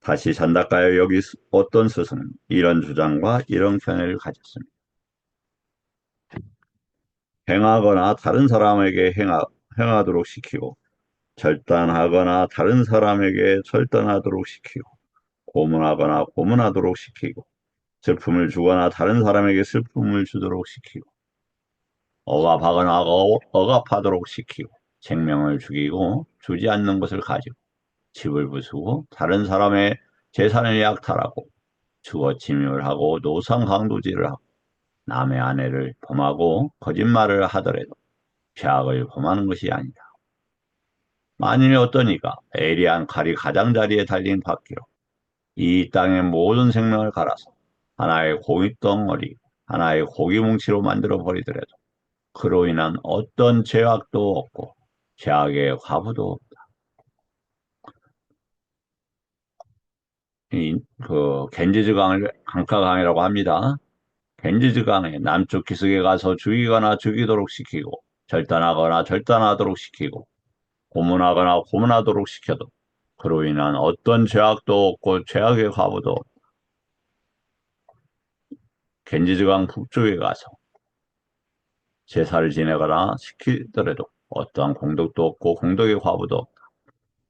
다시 잔닷가에 여기 어떤 스승은 이런 주장과 이런 견해를 가졌습니다. 행하거나 다른 사람에게 행하도록 시키고 절단하거나 다른 사람에게 절단하도록 시키고 고문하거나 고문하도록 시키고 슬픔을 주거나 다른 사람에게 슬픔을 주도록 시키고 억압하거나 억압하도록 시키고 생명을 죽이고 주지 않는 것을 가지고 집을 부수고 다른 사람의 재산을 약탈하고 주거 침입을 하고 노상 강도질을 하고 남의 아내를 범하고 거짓말을 하더라도 죄악을 범하는 것이 아니다. 만일 어떤 이가 예리한 칼이 가장자리에 달린 바퀴로 이 땅의 모든 생명을 갈아서 하나의 고깃덩어리, 하나의 고기뭉치로 만들어 버리더라도 그로 인한 어떤 죄악도 없고 죄악의 과부도 없다. 겐지즈강을 강가강이라고 합니다. 겐지즈강의 남쪽 기슭에 가서 죽이거나 죽이도록 시키고 절단하거나 절단하도록 시키고 고문하거나 고문하도록 시켜도 그로 인한 어떤 죄악도 없고 죄악의 과부도 없다. 겐지즈강 북쪽에 가서 제사를 지내거나 시키더라도 어떠한 공덕도 없고 공덕의 과부도 없다.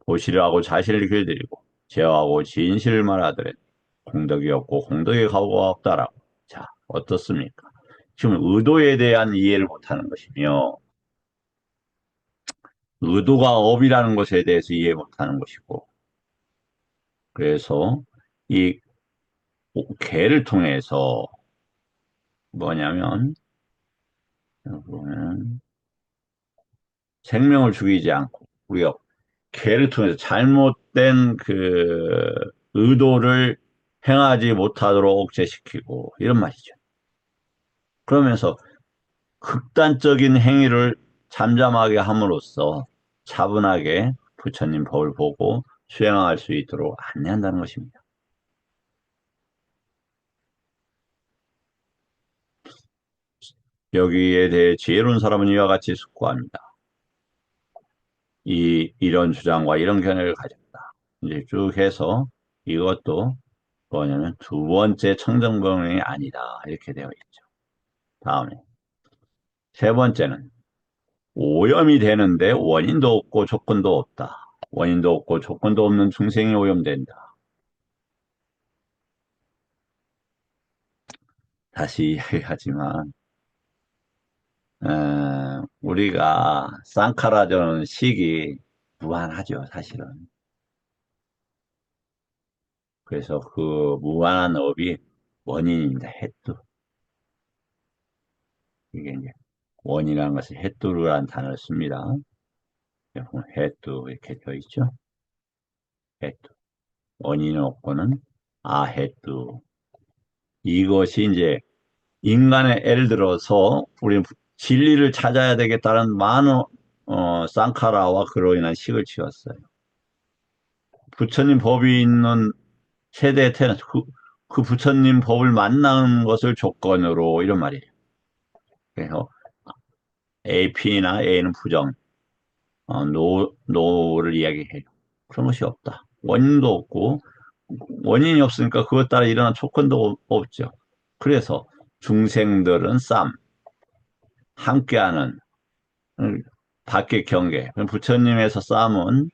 보시를 하고 자신을 길들이고 제어하고 진실을 말하더라도 공덕이 없고 공덕의 과부가 없다라고. 자, 어떻습니까? 지금 의도에 대한 이해를 못하는 것이며 의도가 업이라는 것에 대해서 이해 못하는 것이고 그래서 이 개를 통해서 뭐냐면 보면 생명을 죽이지 않고 우리가 개를 통해서 잘못된 의도를 행하지 못하도록 억제시키고 이런 말이죠. 그러면서 극단적인 행위를 잠잠하게 함으로써 차분하게 부처님 법을 보고 수행할 수 있도록 안내한다는 것입니다. 여기에 대해 지혜로운 사람은 이와 같이 숙고합니다. 이런 주장과 이런 견해를 가졌다. 이제 쭉 해서 이것도 뭐냐면 두 번째 청정병이 아니다. 이렇게 되어 있죠. 다음에 세 번째는 오염이 되는데 원인도 없고 조건도 없다. 원인도 없고 조건도 없는 중생이 오염된다. 다시 이야기하지만 우리가 쌍카라저는 식이 무한하죠, 사실은. 그래서 그 무한한 업이 원인입니다. 해뚜. 이게 이제 원이라는 것을 해뚜라는 단어를 씁니다. 해뚜 이렇게 되어 있죠. 해뚜. 원인 없고는 아해뚜. 이것이 이제 인간의 예를 들어서 우리는 진리를 찾아야 되겠다는 많은 쌍카라와 그로 인한 식을 지었어요. 부처님 법이 있는 세대에 태어나서 그 부처님 법을 만나는 것을 조건으로 이런 말이에요. 그래서 AP나 A는 부정, 노를 이야기해요. 그런 것이 없다. 원인도 없고 원인이 없으니까 그것 따라 일어난 조건도 없죠. 그래서 중생들은 함께하는 밖의 경계. 부처님에서 쌈은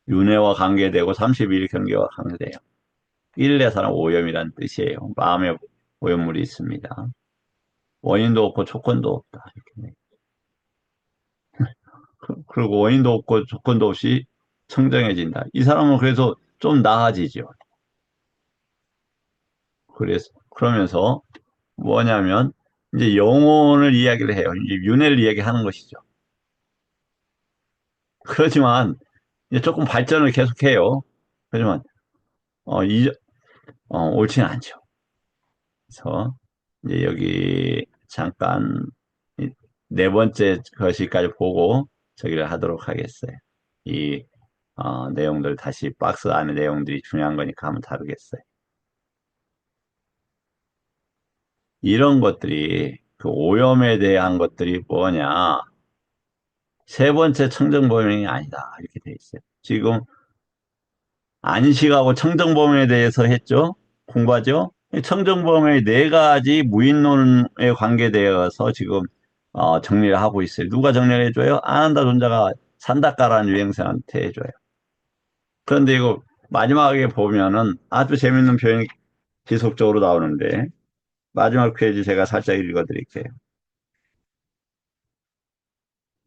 윤회와 관계되고 32일 경계와 관계돼요. 1내사는 오염이란 뜻이에요. 마음에 오염물이 있습니다. 원인도 없고 조건도 없다. 이렇게. 그리고 원인도 없고 조건도 없이 청정해진다. 이 사람은 그래서 좀 나아지죠. 그러면서 뭐냐면 이제 영혼을 이야기를 해요. 이제 윤회를 이야기하는 것이죠. 그렇지만 이제 조금 발전을 계속해요. 하지만 어, 이, 옳지는 않죠. 그래서 이제 여기 잠깐 네 번째 것이까지 보고 저기를 하도록 하겠어요. 이 내용들 다시 박스 안에 내용들이 중요한 거니까 한번 다루겠어요. 이런 것들이 그 오염에 대한 것들이 뭐냐? 세 번째 청정범용이 아니다. 이렇게 돼 있어요. 지금 안식하고 청정범용에 대해서 했죠? 공부하죠? 청정범용의 네 가지 무인론에 관계되어서 지금 정리를 하고 있어요. 누가 정리를 해줘요? 아난다 존자가 산다카라는 유행사한테 해줘요. 그런데 이거 마지막에 보면은 아주 재밌는 표현이 지속적으로 나오는데 마지막 페이지 제가 살짝 읽어드릴게요.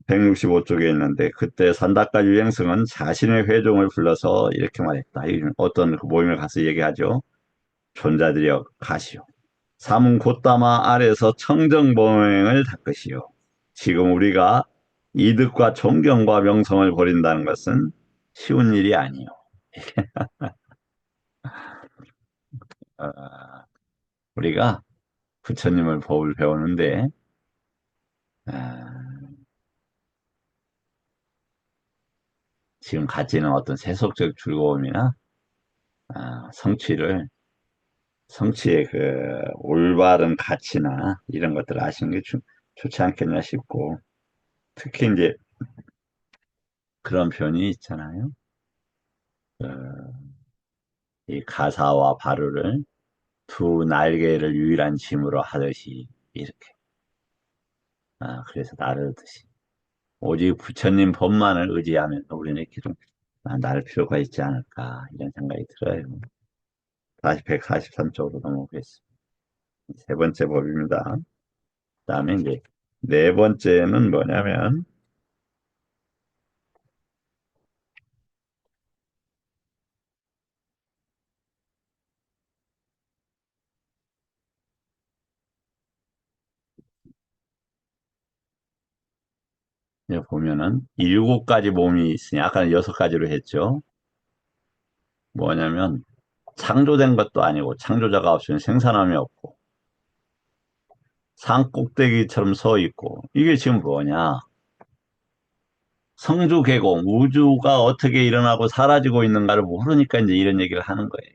165쪽에 있는데 그때 산다카 유행성은 자신의 회종을 불러서 이렇게 말했다. 어떤 그 모임에 가서 얘기하죠. 존자들이여 가시오. 삼 곧다마 아래서 청정범행을 닦으시오. 지금 우리가 이득과 존경과 명성을 버린다는 것은 쉬운 일이 아니오. 어, 우리가 부처님을 법을 배우는데 아, 지금 가지는 어떤 세속적 즐거움이나 성취의 그 올바른 가치나 이런 것들을 아시는 게 좋지 않겠냐 싶고 특히 이제 그런 표현이 있잖아요. 어, 이 가사와 바루를 두 날개를 유일한 짐으로 하듯이 이렇게 그래서 나르듯이 오직 부처님 법만을 의지하면 우리는 이렇게 좀 나를 필요가 있지 않을까 이런 생각이 들어요. 다시 143쪽으로 넘어오겠습니다. 세 번째 법입니다. 그다음에 이제 네 번째는 뭐냐면 여기 보면은 일곱 가지 몸이 있으니 아까는 여섯 가지로 했죠. 뭐냐면 창조된 것도 아니고 창조자가 없으면 생산함이 없고 산 꼭대기처럼 서 있고 이게 지금 뭐냐? 성주개공 우주가 어떻게 일어나고 사라지고 있는가를 모르니까 이제 이런 얘기를 하는 거예요.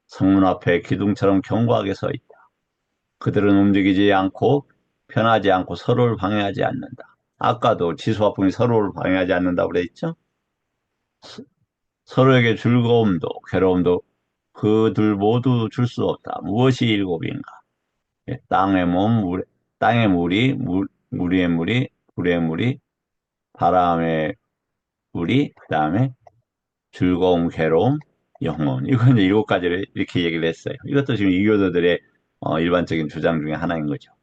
성문 앞에 기둥처럼 견고하게 서 있다. 그들은 움직이지 않고 변하지 않고 서로를 방해하지 않는다. 아까도 지수화풍이 서로를 방해하지 않는다고 그랬죠? 서로에게 즐거움도 괴로움도 그들 모두 줄 수 없다. 무엇이 일곱인가? 땅의 몸, 땅의 물이, 무리의 물이, 불의 물이, 바람의 물이, 그 다음에 즐거움, 괴로움, 영혼. 이거 이제 일곱 가지를 이렇게 얘기를 했어요. 이것도 지금 이교도들의 일반적인 주장 중에 하나인 거죠.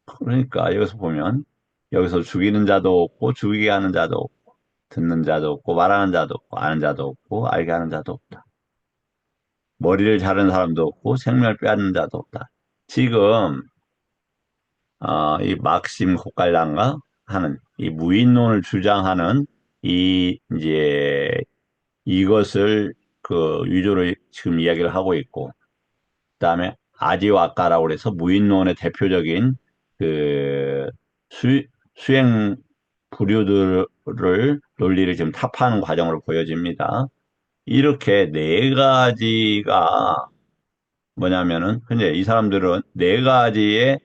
그러니까 여기서 보면 여기서 죽이는 자도 없고 죽이게 하는 자도 없고 듣는 자도 없고 말하는 자도 없고 아는 자도 없고 알게 하는 자도 없다. 머리를 자른 사람도 없고 생명을 빼앗는 자도 없다. 지금 이 막심 고깔란가 하는 이 무인론을 주장하는 이 이제 이것을 그 위조로 지금 이야기를 하고 있고 그다음에 아디와까라고 그래서 무인론의 대표적인 그 수행 부류들을 논리를 지금 타파하는 과정으로 보여집니다. 이렇게 네 가지가 뭐냐면은 근데 이 사람들은 네 가지의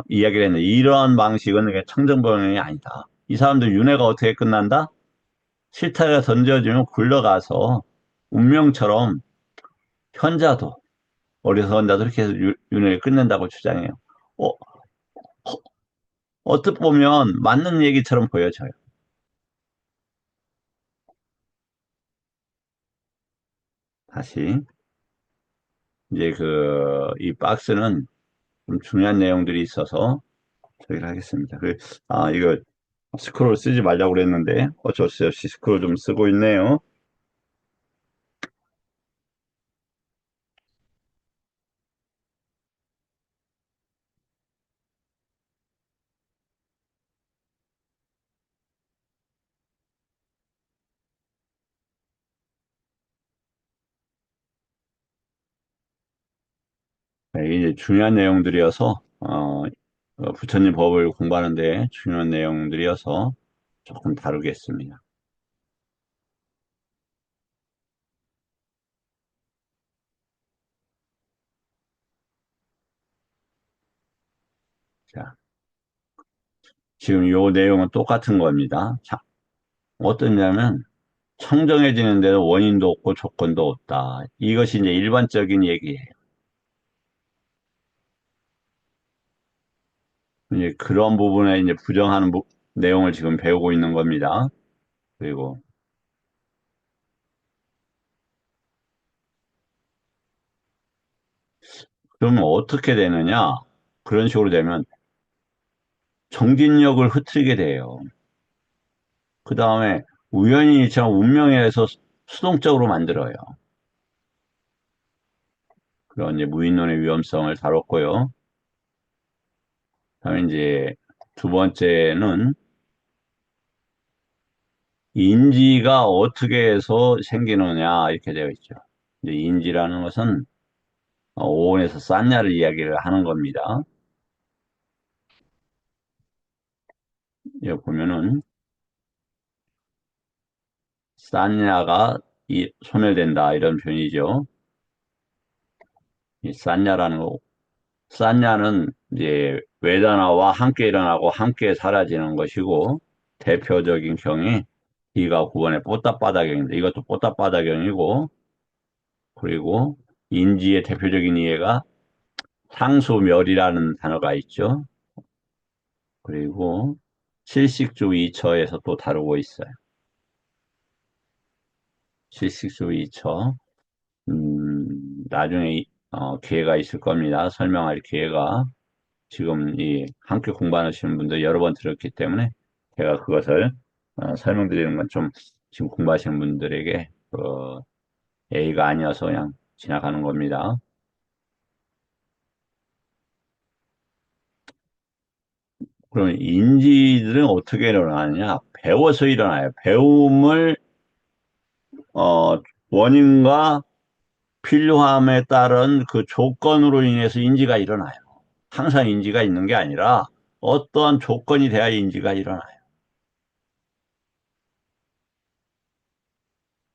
이야기를 했는데 이러한 방식은 이게 청정범용이 아니다. 이 사람들 윤회가 어떻게 끝난다? 실타래가 던져지면 굴러가서 운명처럼 현자도 어리석은 자도 이렇게 해서 윤회를 끝낸다고 주장해요. 어, 어떻게 보면 맞는 얘기처럼 보여져요. 다시 이제 이 박스는 좀 중요한 내용들이 있어서 저기를 하겠습니다. 이거 스크롤 쓰지 말라고 그랬는데 어쩔 수 없이 스크롤 좀 쓰고 있네요. 네, 이제 중요한 내용들이어서 부처님 법을 공부하는데 중요한 내용들이어서 조금 다루겠습니다. 자, 지금 요 내용은 똑같은 겁니다. 자, 어떠냐면 청정해지는 데는 원인도 없고 조건도 없다. 이것이 이제 일반적인 얘기예요. 이제 그런 부분에 이제 부정하는 내용을 지금 배우고 있는 겁니다. 그리고 그러면 어떻게 되느냐? 그런 식으로 되면 정진력을 흐트리게 돼요. 그 다음에 우연히 일처럼 운명에 의해서 수동적으로 만들어요. 그런 이제 무인론의 위험성을 다뤘고요. 그다음에 이제 두 번째는 인지가 어떻게 해서 생기느냐 이렇게 되어 있죠. 이제 인지라는 것은 오온에서 싼냐를 이야기를 하는 겁니다. 여기 보면은 싼냐가 소멸된다 이런 표현이죠. 이 싼냐라는 거, 싼냐는 이제 외단화와 함께 일어나고 함께 사라지는 것이고 대표적인 경이 D가 9번의 뽀따바다경입니다. 이것도 뽀따바다경이고 그리고 인지의 대표적인 이해가 상수멸이라는 단어가 있죠. 그리고 칠식주 이처에서 또 다루고 있어요. 칠식주 이처. 나중에 기회가 있을 겁니다. 설명할 기회가. 지금 이 함께 공부하시는 분들 여러 번 들었기 때문에 제가 그것을 설명드리는 건 좀 지금 공부하시는 분들에게 A가 아니어서 그냥 지나가는 겁니다. 그럼 인지들은 어떻게 일어나느냐? 배워서 일어나요. 배움을 원인과 필요함에 따른 그 조건으로 인해서 인지가 일어나요. 항상 인지가 있는 게 아니라 어떠한 조건이 돼야 인지가 일어나요.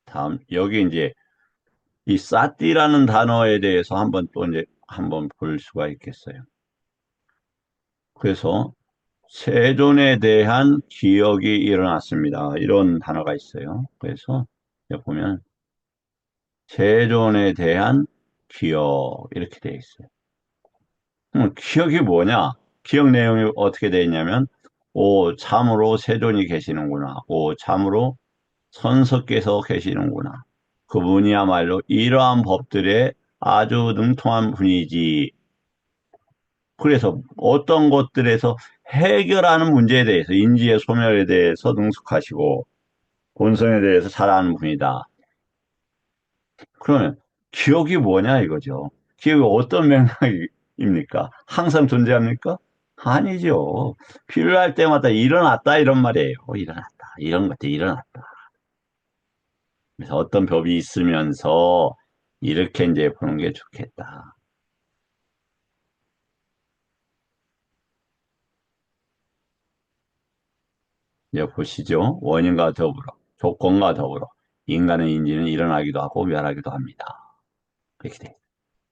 다음 여기 이제 이 사띠라는 단어에 대해서 한번 또 이제 한번 볼 수가 있겠어요. 그래서 세존에 대한 기억이 일어났습니다. 이런 단어가 있어요. 그래서 여기 보면 세존에 대한 기억 이렇게 되어 있어요. 기억이 뭐냐? 기억 내용이 어떻게 되어 있냐면 오 참으로 세존이 계시는구나. 오 참으로 선석께서 계시는구나. 그분이야말로 이러한 법들에 아주 능통한 분이지. 그래서 어떤 것들에서 해결하는 문제에 대해서 인지의 소멸에 대해서 능숙하시고 본성에 대해서 잘 아는 분이다. 그러면 기억이 뭐냐 이거죠. 기억이 어떤 맥락입니까? 항상 존재합니까? 아니죠. 필요할 때마다 일어났다 이런 말이에요. 일어났다. 이런 것들이 일어났다. 그래서 어떤 법이 있으면서 이렇게 이제 보는 게 좋겠다. 이제 보시죠. 원인과 더불어, 조건과 더불어 인간의 인지는 일어나기도 하고 멸하기도 합니다. 이렇게 돼.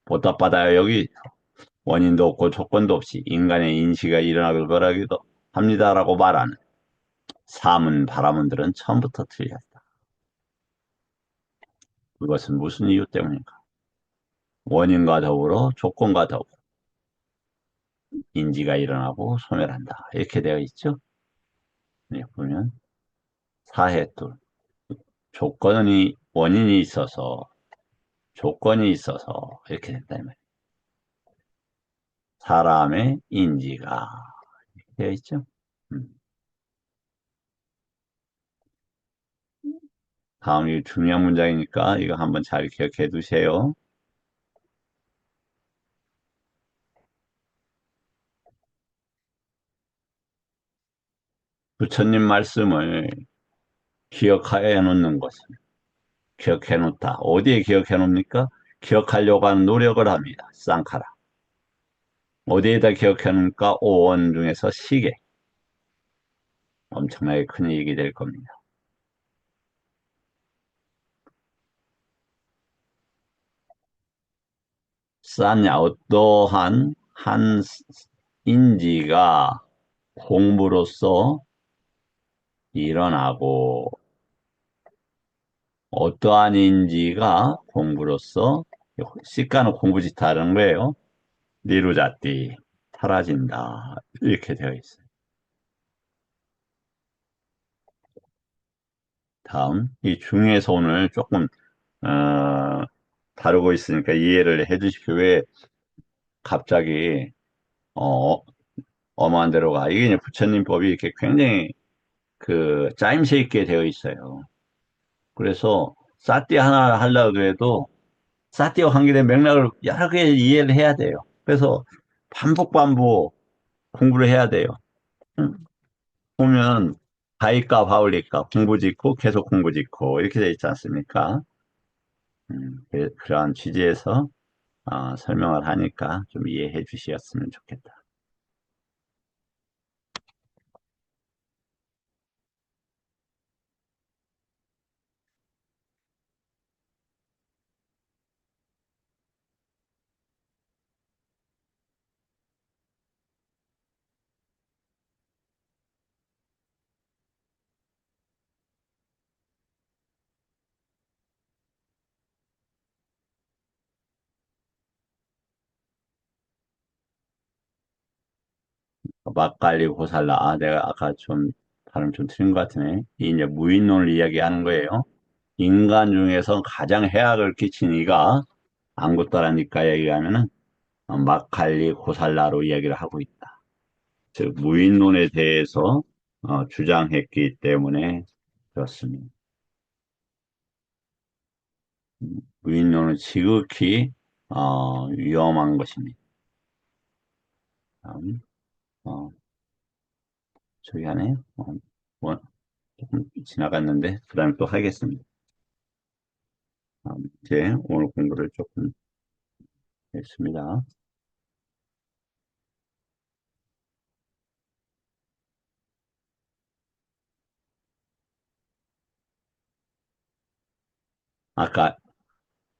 보답받아요. 여기 원인도 없고 조건도 없이 인간의 인식이 일어나기도 멸하기도 합니다라고 말하는 사문 바라문들은 처음부터 틀렸다. 그것은 무슨 이유 때문인가? 원인과 더불어 조건과 더불어 인지가 일어나고 소멸한다. 이렇게 되어 있죠. 네, 보면 사해tur 조건이 원인이 있어서 조건이 있어서 이렇게 됐다 이 말이에요. 사람의 인지가 되어 있죠. 음. 다음이 중요한 문장이니까 이거 한번 잘 기억해 두세요. 부처님 말씀을 기억해 놓는 것은 기억해 놓다. 어디에 기억해 놓습니까? 기억하려고 하는 노력을 합니다. 쌍카라. 어디에다 기억해 놓습니까? 오원 중에서 시계. 엄청나게 큰 이익이 될 겁니다. 싸냐, 어떠한 한 인지가 공부로서 일어나고 어떠한 인지가 공부로서 시가는 공부짓하는 거예요. 니루자띠 사라진다 이렇게 되어 있어요. 다음 이 중에서 오늘 조금 다루고 있으니까 이해를 해주십시오. 왜 갑자기 어, 엄한 데로 가? 이게 이제 부처님 법이 이렇게 굉장히 그 짜임새 있게 되어 있어요. 그래서 사띠 하나 하려고 해도 사띠와 관계된 맥락을 여러 개 이해를 해야 돼요. 그래서 반복 공부를 해야 돼요. 음, 보면 바이과 바울리과 공부 짓고 계속 공부 짓고 이렇게 돼 있지 않습니까? 그러한 취지에서 설명을 하니까 좀 이해해 주셨으면 좋겠다. 막갈리 고살라. 내가 아까 좀 발음 좀 틀린 것 같으네. 이 이제 무인론을 이야기하는 거예요. 인간 중에서 가장 해악을 끼친 이가 안구따라니까 얘기하면은 막갈리 고살라로 이야기를 하고 있다. 즉 무인론에 대해서 주장했기 때문에 그렇습니다. 무인론은 지극히 위험한 것입니다. 다음, 어, 저기 하네. 뭐, 조금 지나갔는데 그 다음에 또 하겠습니다. 이제 오늘 공부를 조금 했습니다. 아까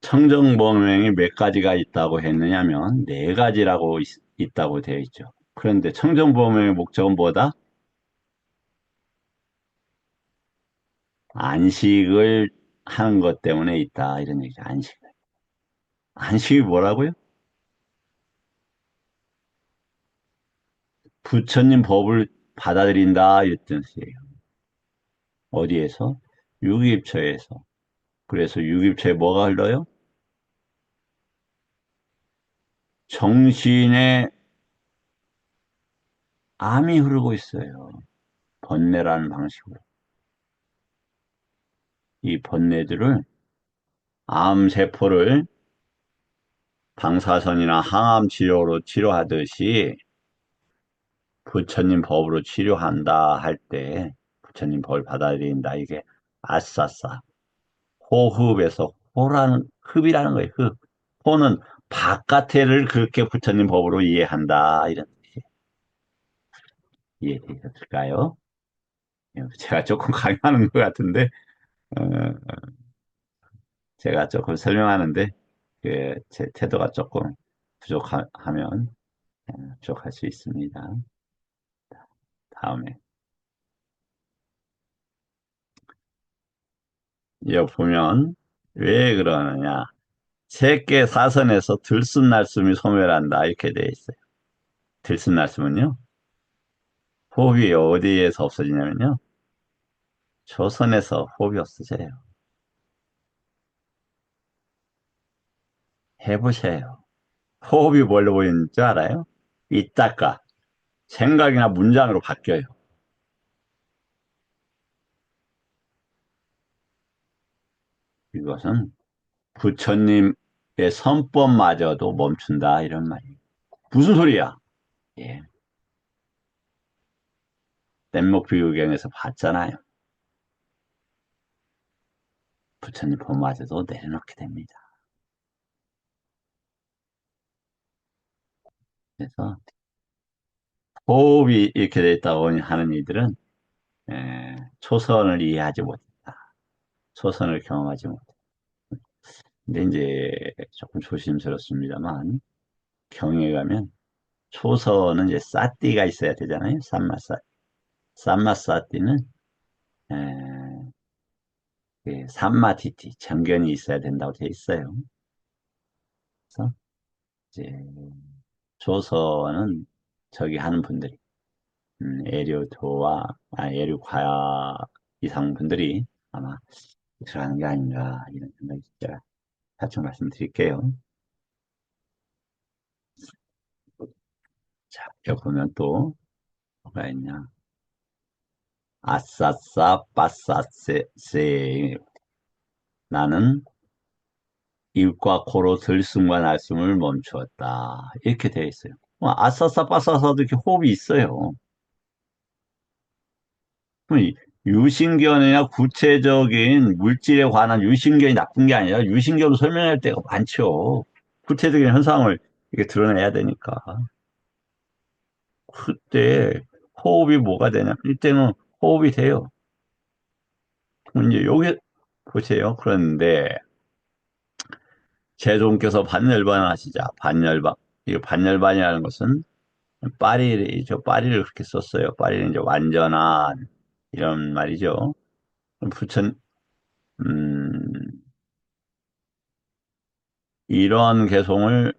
청정범행이 몇 가지가 있다고 했느냐면 네 가지라고 있다고 되어 있죠. 그런데 청정범행의 목적은 뭐다? 안식을 하는 것 때문에 있다. 이런 얘기죠. 안식. 안식이 뭐라고요? 부처님 법을 받아들인다. 이런 뜻이에요. 어디에서? 유기입처에서. 그래서 유기입처에 뭐가 흘러요? 정신의 암이 흐르고 있어요. 번뇌라는 방식으로. 이 번뇌들을 암세포를 방사선이나 항암 치료로 치료하듯이 부처님 법으로 치료한다 할 때 부처님 법을 받아들인다. 이게 아싸싸. 호흡에서 호라는 흡이라는 거예요. 흡. 호는 바깥에를 그렇게 부처님 법으로 이해한다. 이런 뜻이 이해되셨을까요? 제가 조금 강요하는 것 같은데 어, 제가 조금 설명하는데 제 태도가 조금 부족하면 부족할 수 있습니다. 다음에 여기 보면 왜 그러느냐? 세계 사선에서 들숨날숨이 소멸한다 이렇게 돼 있어요. 들숨날숨은요, 호흡이 어디에서 없어지냐면요, 조선에서 호흡이 없어져요. 해보세요. 호흡이 뭘로 보이는 줄 알아요? 이따가 생각이나 문장으로 바뀌어요. 이것은 부처님의 선법마저도 멈춘다 이런 말이에요. 무슨 소리야? 예, 뗏목비유경에서 봤잖아요. 부처님 법마저도 내려놓게 됩니다. 그래서 호흡이 이렇게 돼 있다고 하는 이들은 초선을 이해하지 못했다. 초선을 경험하지 못했다. 근데 이제 조금 조심스럽습니다만 경에 가면 초선은 이제 사띠가 있어야 되잖아요. 삼마사. 삼마사띠는 삼마디티 정견이 있어야 된다고 돼 있어요. 그래서 이제 조선은 저기 하는 분들이 에류과 이상 분들이 아마 들어가는 게 아닌가 이런 생각이 제가 대충 말씀드릴게요. 자, 여기 보면 또 뭐가 있냐? 아싸싸 빠싸세 나는 입과 코로 들숨과 날숨을 멈추었다. 이렇게 되어 있어요. 아싸싸 빠싸싸도 이렇게 호흡이 있어요. 그럼 유신견이나 구체적인 물질에 관한 유신견이 나쁜 게 아니라 유신견으로 설명할 때가 많죠. 구체적인 현상을 이렇게 드러내야 되니까. 그때 호흡이 뭐가 되냐? 이때는 호흡이 돼요. 그럼 이제 여기 보세요. 그런데 제종께서 반열반 하시자. 반열반. 이 반열반이라는 것은 파리죠. 파리를 그렇게 썼어요. 파리는 이제 완전한 이런 말이죠. 부처 음, 이런 개송을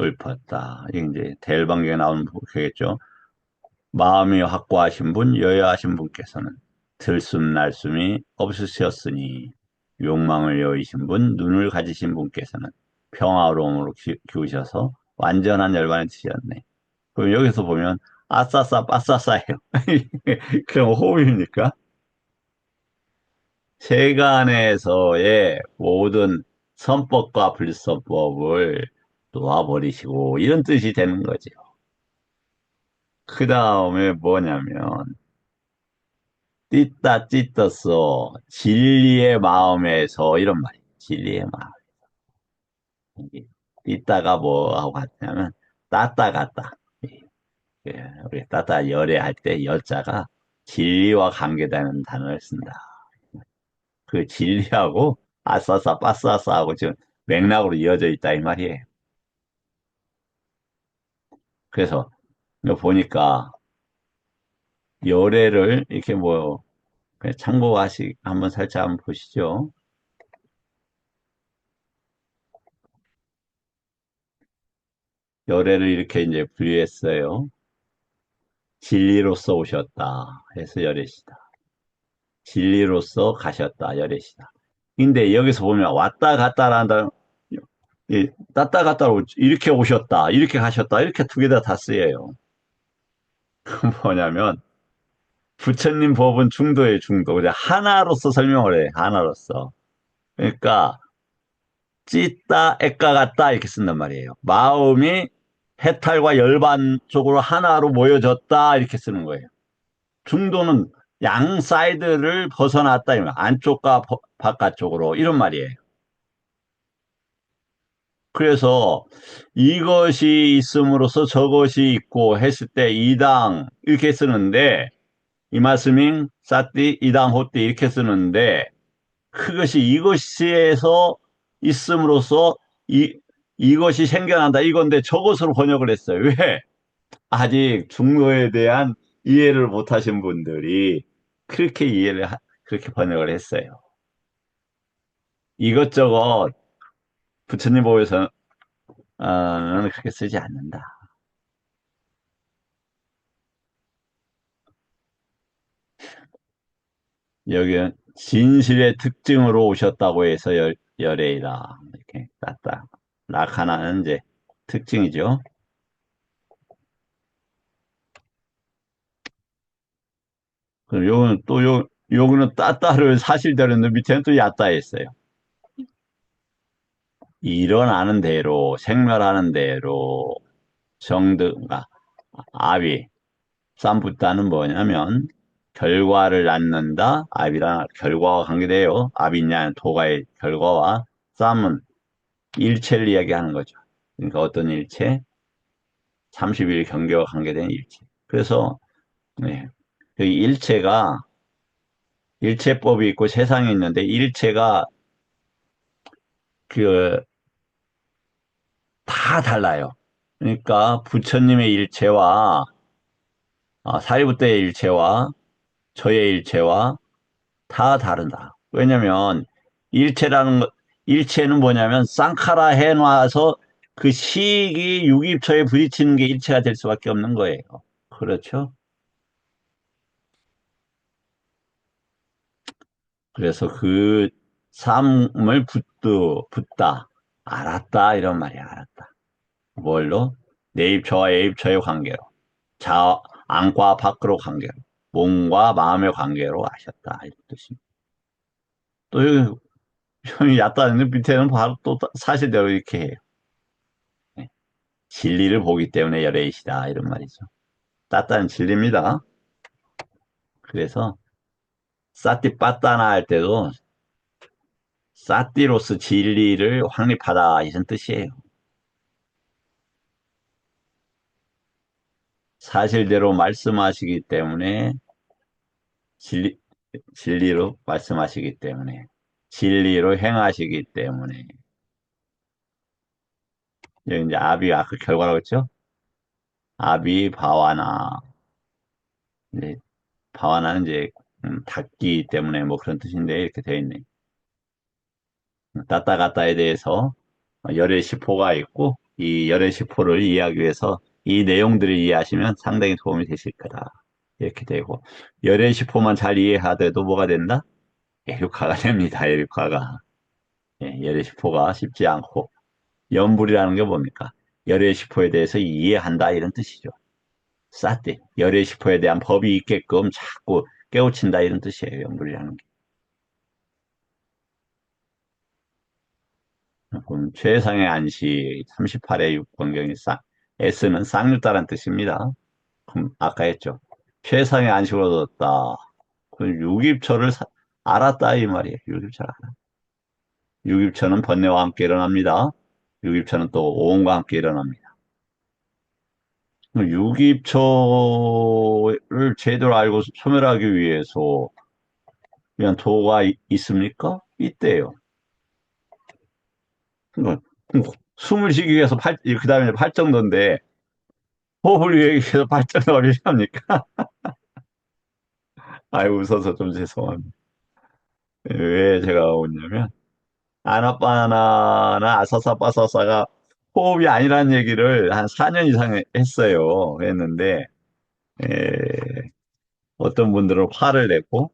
읊었다. 이게 이제 대일방경에 나오는 그겠죠. 마음이 확고하신 분, 여여하신 분께서는 들숨 날숨이 없으셨으니 욕망을 여의신 분, 눈을 가지신 분께서는 평화로움으로 기우셔서 완전한 열반을 드셨네. 그럼 여기서 보면 아싸싸 빠싸싸예요. 그럼 호흡입니까? 세간에서의 모든 선법과 불선법을 놓아버리시고 이런 뜻이 되는 거죠. 그 다음에 뭐냐면 띠따 띠떴어 진리의 마음에서 이런 말이에요. 진리의 마음. 이게 띠따가 뭐하고 같냐면 따따 같다. 우리 따따 열애할 때 열자가 진리와 관계되는 단어를 쓴다. 그 진리하고 아싸싸 빠싸싸하고 지금 맥락으로 이어져 있다 이 말이에요. 그래서 이거 보니까 열애를 이렇게 뭐 그냥 참고하시 한번 살짝 한번 보시죠. 열애를 이렇게 이제 분류했어요. 진리로서 오셨다 해서 열애시다. 진리로서 가셨다 열애시다. 근데 여기서 보면 왔다 갔다라는 왔다 갔다로 이렇게 오셨다 이렇게 가셨다 이렇게 두 개 다 쓰여요. 그건 뭐냐면 부처님 법은 중도의 중도. 그냥 하나로서 설명을 해. 하나로서. 그러니까 찢다, 애까 같다 이렇게 쓴단 말이에요. 마음이 해탈과 열반 쪽으로 하나로 모여졌다 이렇게 쓰는 거예요. 중도는 양 사이드를 벗어났다 이런 안쪽과 바깥쪽으로 이런 말이에요. 그래서 이것이 있음으로써 저것이 있고 했을 때 이당 이렇게 쓰는데 이 말씀인 사띠 이당 호띠 이렇게 쓰는데 그것이 이것에서 있음으로써 이것이 생겨난다 이건데 저것으로 번역을 했어요. 왜? 아직 중노에 대한 이해를 못하신 분들이 그렇게 그렇게 번역을 했어요. 이것저것 부처님 보고서는 그렇게 쓰지 않는다. 여기는 진실의 특징으로 오셨다고 해서 열애이다. 이렇게 땄다. 라카나는 이제 특징이죠. 그럼 요거는 또 요거는 따따를 사실대로인데 밑에는 또 야따 했어요. 일어나는 대로, 생멸하는 대로, 정드가, 아비, 쌈붓다는 뭐냐면, 결과를 낳는다, 아비랑 결과와 관계돼요. 아비냐, 도가의 결과와, 쌈은 일체를 이야기하는 거죠. 그러니까 어떤 일체? 30일 경계와 관계된 일체. 그래서, 네, 그 일체법이 있고 세상에 있는데, 일체가 그, 다 달라요. 그러니까 부처님의 일체와 사리부터의 일체와 저의 일체와 다 다르다. 왜냐면 일체는 뭐냐면 쌍카라 해놔서 그 식이 유기입처에 부딪히는 게 일체가 될 수밖에 없는 거예요. 그렇죠? 그래서 그 삶을 붙다, 알았다 이런 말이야. 알았다. 뭘로? 내 입처와 애 입처의 관계로. 안과 밖으로 관계로, 몸과 마음의 관계로 아셨다. 이런 뜻입니다. 또 여기 얕다는 밑에는 바로 또 사실대로 이렇게 해요. 네. 진리를 보기 때문에 열애이시다. 이런 말이죠. 따따는 진리입니다. 그래서 사띠 빠따나 할 때도 사띠로서 진리를 확립하다. 이런 뜻이에요. 사실대로 말씀하시기 때문에 진리, 진리로 말씀하시기 때문에 진리로 행하시기 때문에 여기 이제 아비 아까 결과라고 했죠? 아비 바와나 이제 바와나는 이제 닫기 때문에 뭐 그런 뜻인데 이렇게 되어 있네. 따따가따에 대해서 열의 시포가 있고 이 열의 시포를 이해하기 위해서 이 내용들을 이해하시면 상당히 도움이 되실 거다. 이렇게 되고 열의 시포만 잘 이해하더라도 뭐가 된다? 에릭화가 됩니다. 에릭화가. 예, 열의 시포가 쉽지 않고 연불이라는 게 뭡니까? 열의 시포에 대해서 이해한다 이런 뜻이죠. 싸대 열의 시포에 대한 법이 있게끔 자꾸 깨우친다 이런 뜻이에요. 연불이라는 게. 그럼 최상의 안식 38의 6번경이 S는 쌍유다란 뜻입니다. 그럼 아까 했죠. 최상의 안식을 얻었다. 그럼 유깁초를 알았다 이 말이에요. 유깁초를 알아. 유깁초는 번뇌와 함께 일어납니다. 유깁초는 또 오온과 함께 일어납니다. 유깁초를 제대로 알고 소멸하기 위해서 위한 도가 있습니까? 있대요. 숨을 쉬기 위해서 그 다음에 팔정도인데 호흡을 위해서 발전을 합니까? 아이, 웃어서 좀 죄송합니다. 왜 제가 웃냐면, 아나빠나나 아사사빠사사가 호흡이 아니라는 얘기를 한 4년 이상 했어요. 했는데, 에, 어떤 분들은 화를 내고,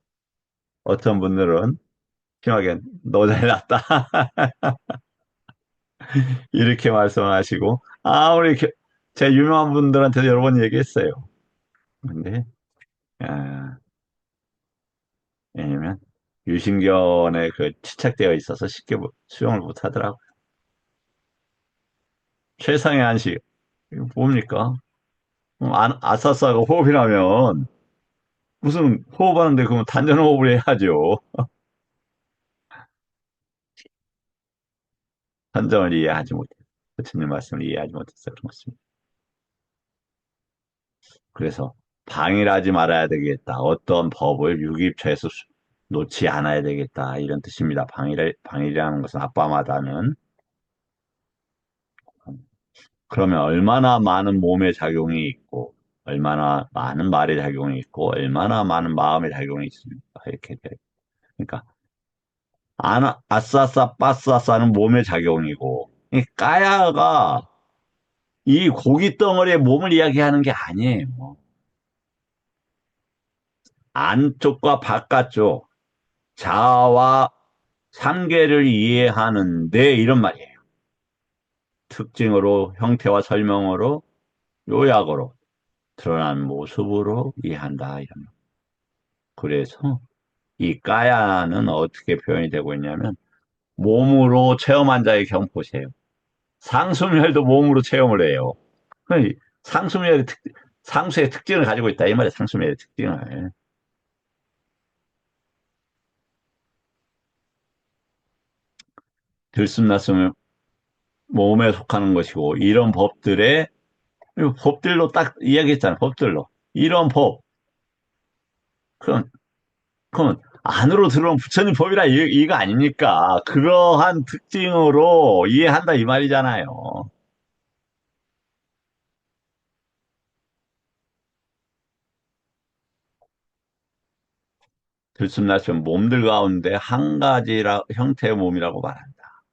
어떤 분들은 심하게 너 잘났다. 이렇게 말씀하시고, 제 유명한 분들한테도 여러 번 얘기했어요. 근데, 아, 왜냐면, 유신견에 그 치착되어 있어서 쉽게 수용을 못 하더라고요. 최상의 안식. 이거 뭡니까? 아싸싸가 호흡이라면 무슨 호흡하는데 그러면 단전호흡을 해야죠. 단점을 이해하지 못해. 부처님 말씀을 이해하지 못해서 그런 것입니다. 그래서 방일하지 말아야 되겠다. 어떤 법을 유기입처에서 놓지 않아야 되겠다. 이런 뜻입니다. 방일이라는 것은 아빠마다는. 그러면 얼마나 많은 몸의 작용이 있고, 얼마나 많은 말의 작용이 있고, 얼마나 많은 마음의 작용이 있습니까? 이렇게 돼요. 그러니까 아싸싸 빠싸싸는 몸의 작용이고 이 까야가 이 고기 덩어리의 몸을 이야기하는 게 아니에요. 안쪽과 바깥쪽 자아와 삼계를 이해하는데 이런 말이에요. 특징으로, 형태와 설명으로, 요약으로, 드러난 모습으로 이해한다. 이런. 그래서 이 까야는 어떻게 표현이 되고 있냐면 몸으로 체험한 자의 경우 보세요. 상수멸도 몸으로 체험을 해요. 그 상수멸의 상수의 특징을 가지고 있다. 이 말이에요. 상수멸의 특징을. 들숨날숨은 몸에 속하는 것이고 이런 법들의 법들로 딱 이야기했잖아요. 법들로. 이런 법. 그럼 안으로 들어온 부처님 법이라 이거 아닙니까? 그러한 특징으로 이해한다 이 말이잖아요. 들숨날숨 몸들 가운데 한 가지 형태의 몸이라고 말한다.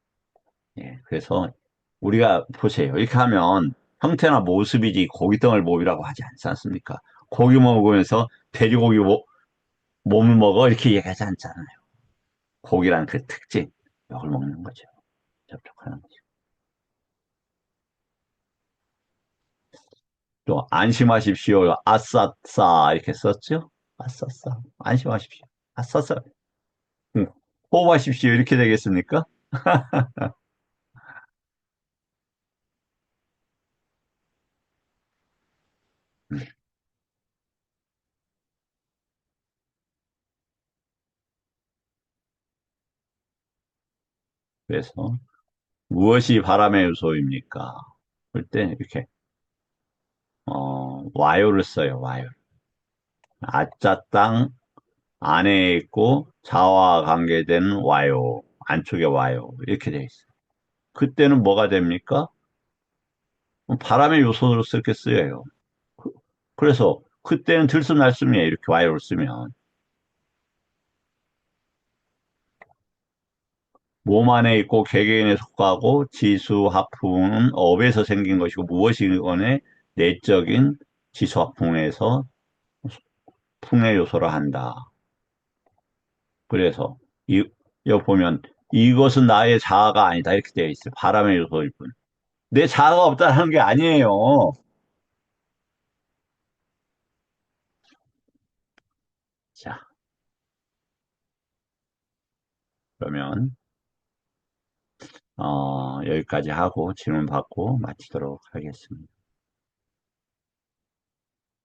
예, 그래서 우리가 보세요. 이렇게 하면 형태나 모습이지 고기덩어리 몸이라고 하지 않지 않습니까? 고기 먹으면서 돼지고기 몸을 먹어 이렇게 얘기하지 않잖아요. 고기란 그 특징, 이걸 먹는 거죠. 접촉하는 거죠. 또 안심하십시오. 아싸싸 이렇게 썼죠? 아싸싸. 안심하십시오. 아싸싸. 응. 호흡하십시오. 이렇게 되겠습니까? 음, 그래서 무엇이 바람의 요소입니까? 그럴 때 이렇게 와요를 써요. 와요. 아짜 땅 안에 있고 자와 관계되는 와요. 안쪽에 와요. 이렇게 돼 있어요. 그때는 뭐가 됩니까? 바람의 요소로 쓸게 쓰여요. 그- 그래서 그때는 들숨날숨이에요. 이렇게 와요를 쓰면. 몸 안에 있고 개개인에 속하고 지수, 화풍은 업에서 생긴 것이고 무엇이건에 내적인 지수, 화풍에서 풍의 요소라 한다. 그래서 여기 보면 이것은 나의 자아가 아니다. 이렇게 되어 있어요. 바람의 요소일 뿐. 내 자아가 없다는 게 아니에요. 자, 그러면 여기까지 하고 질문 받고 마치도록 하겠습니다.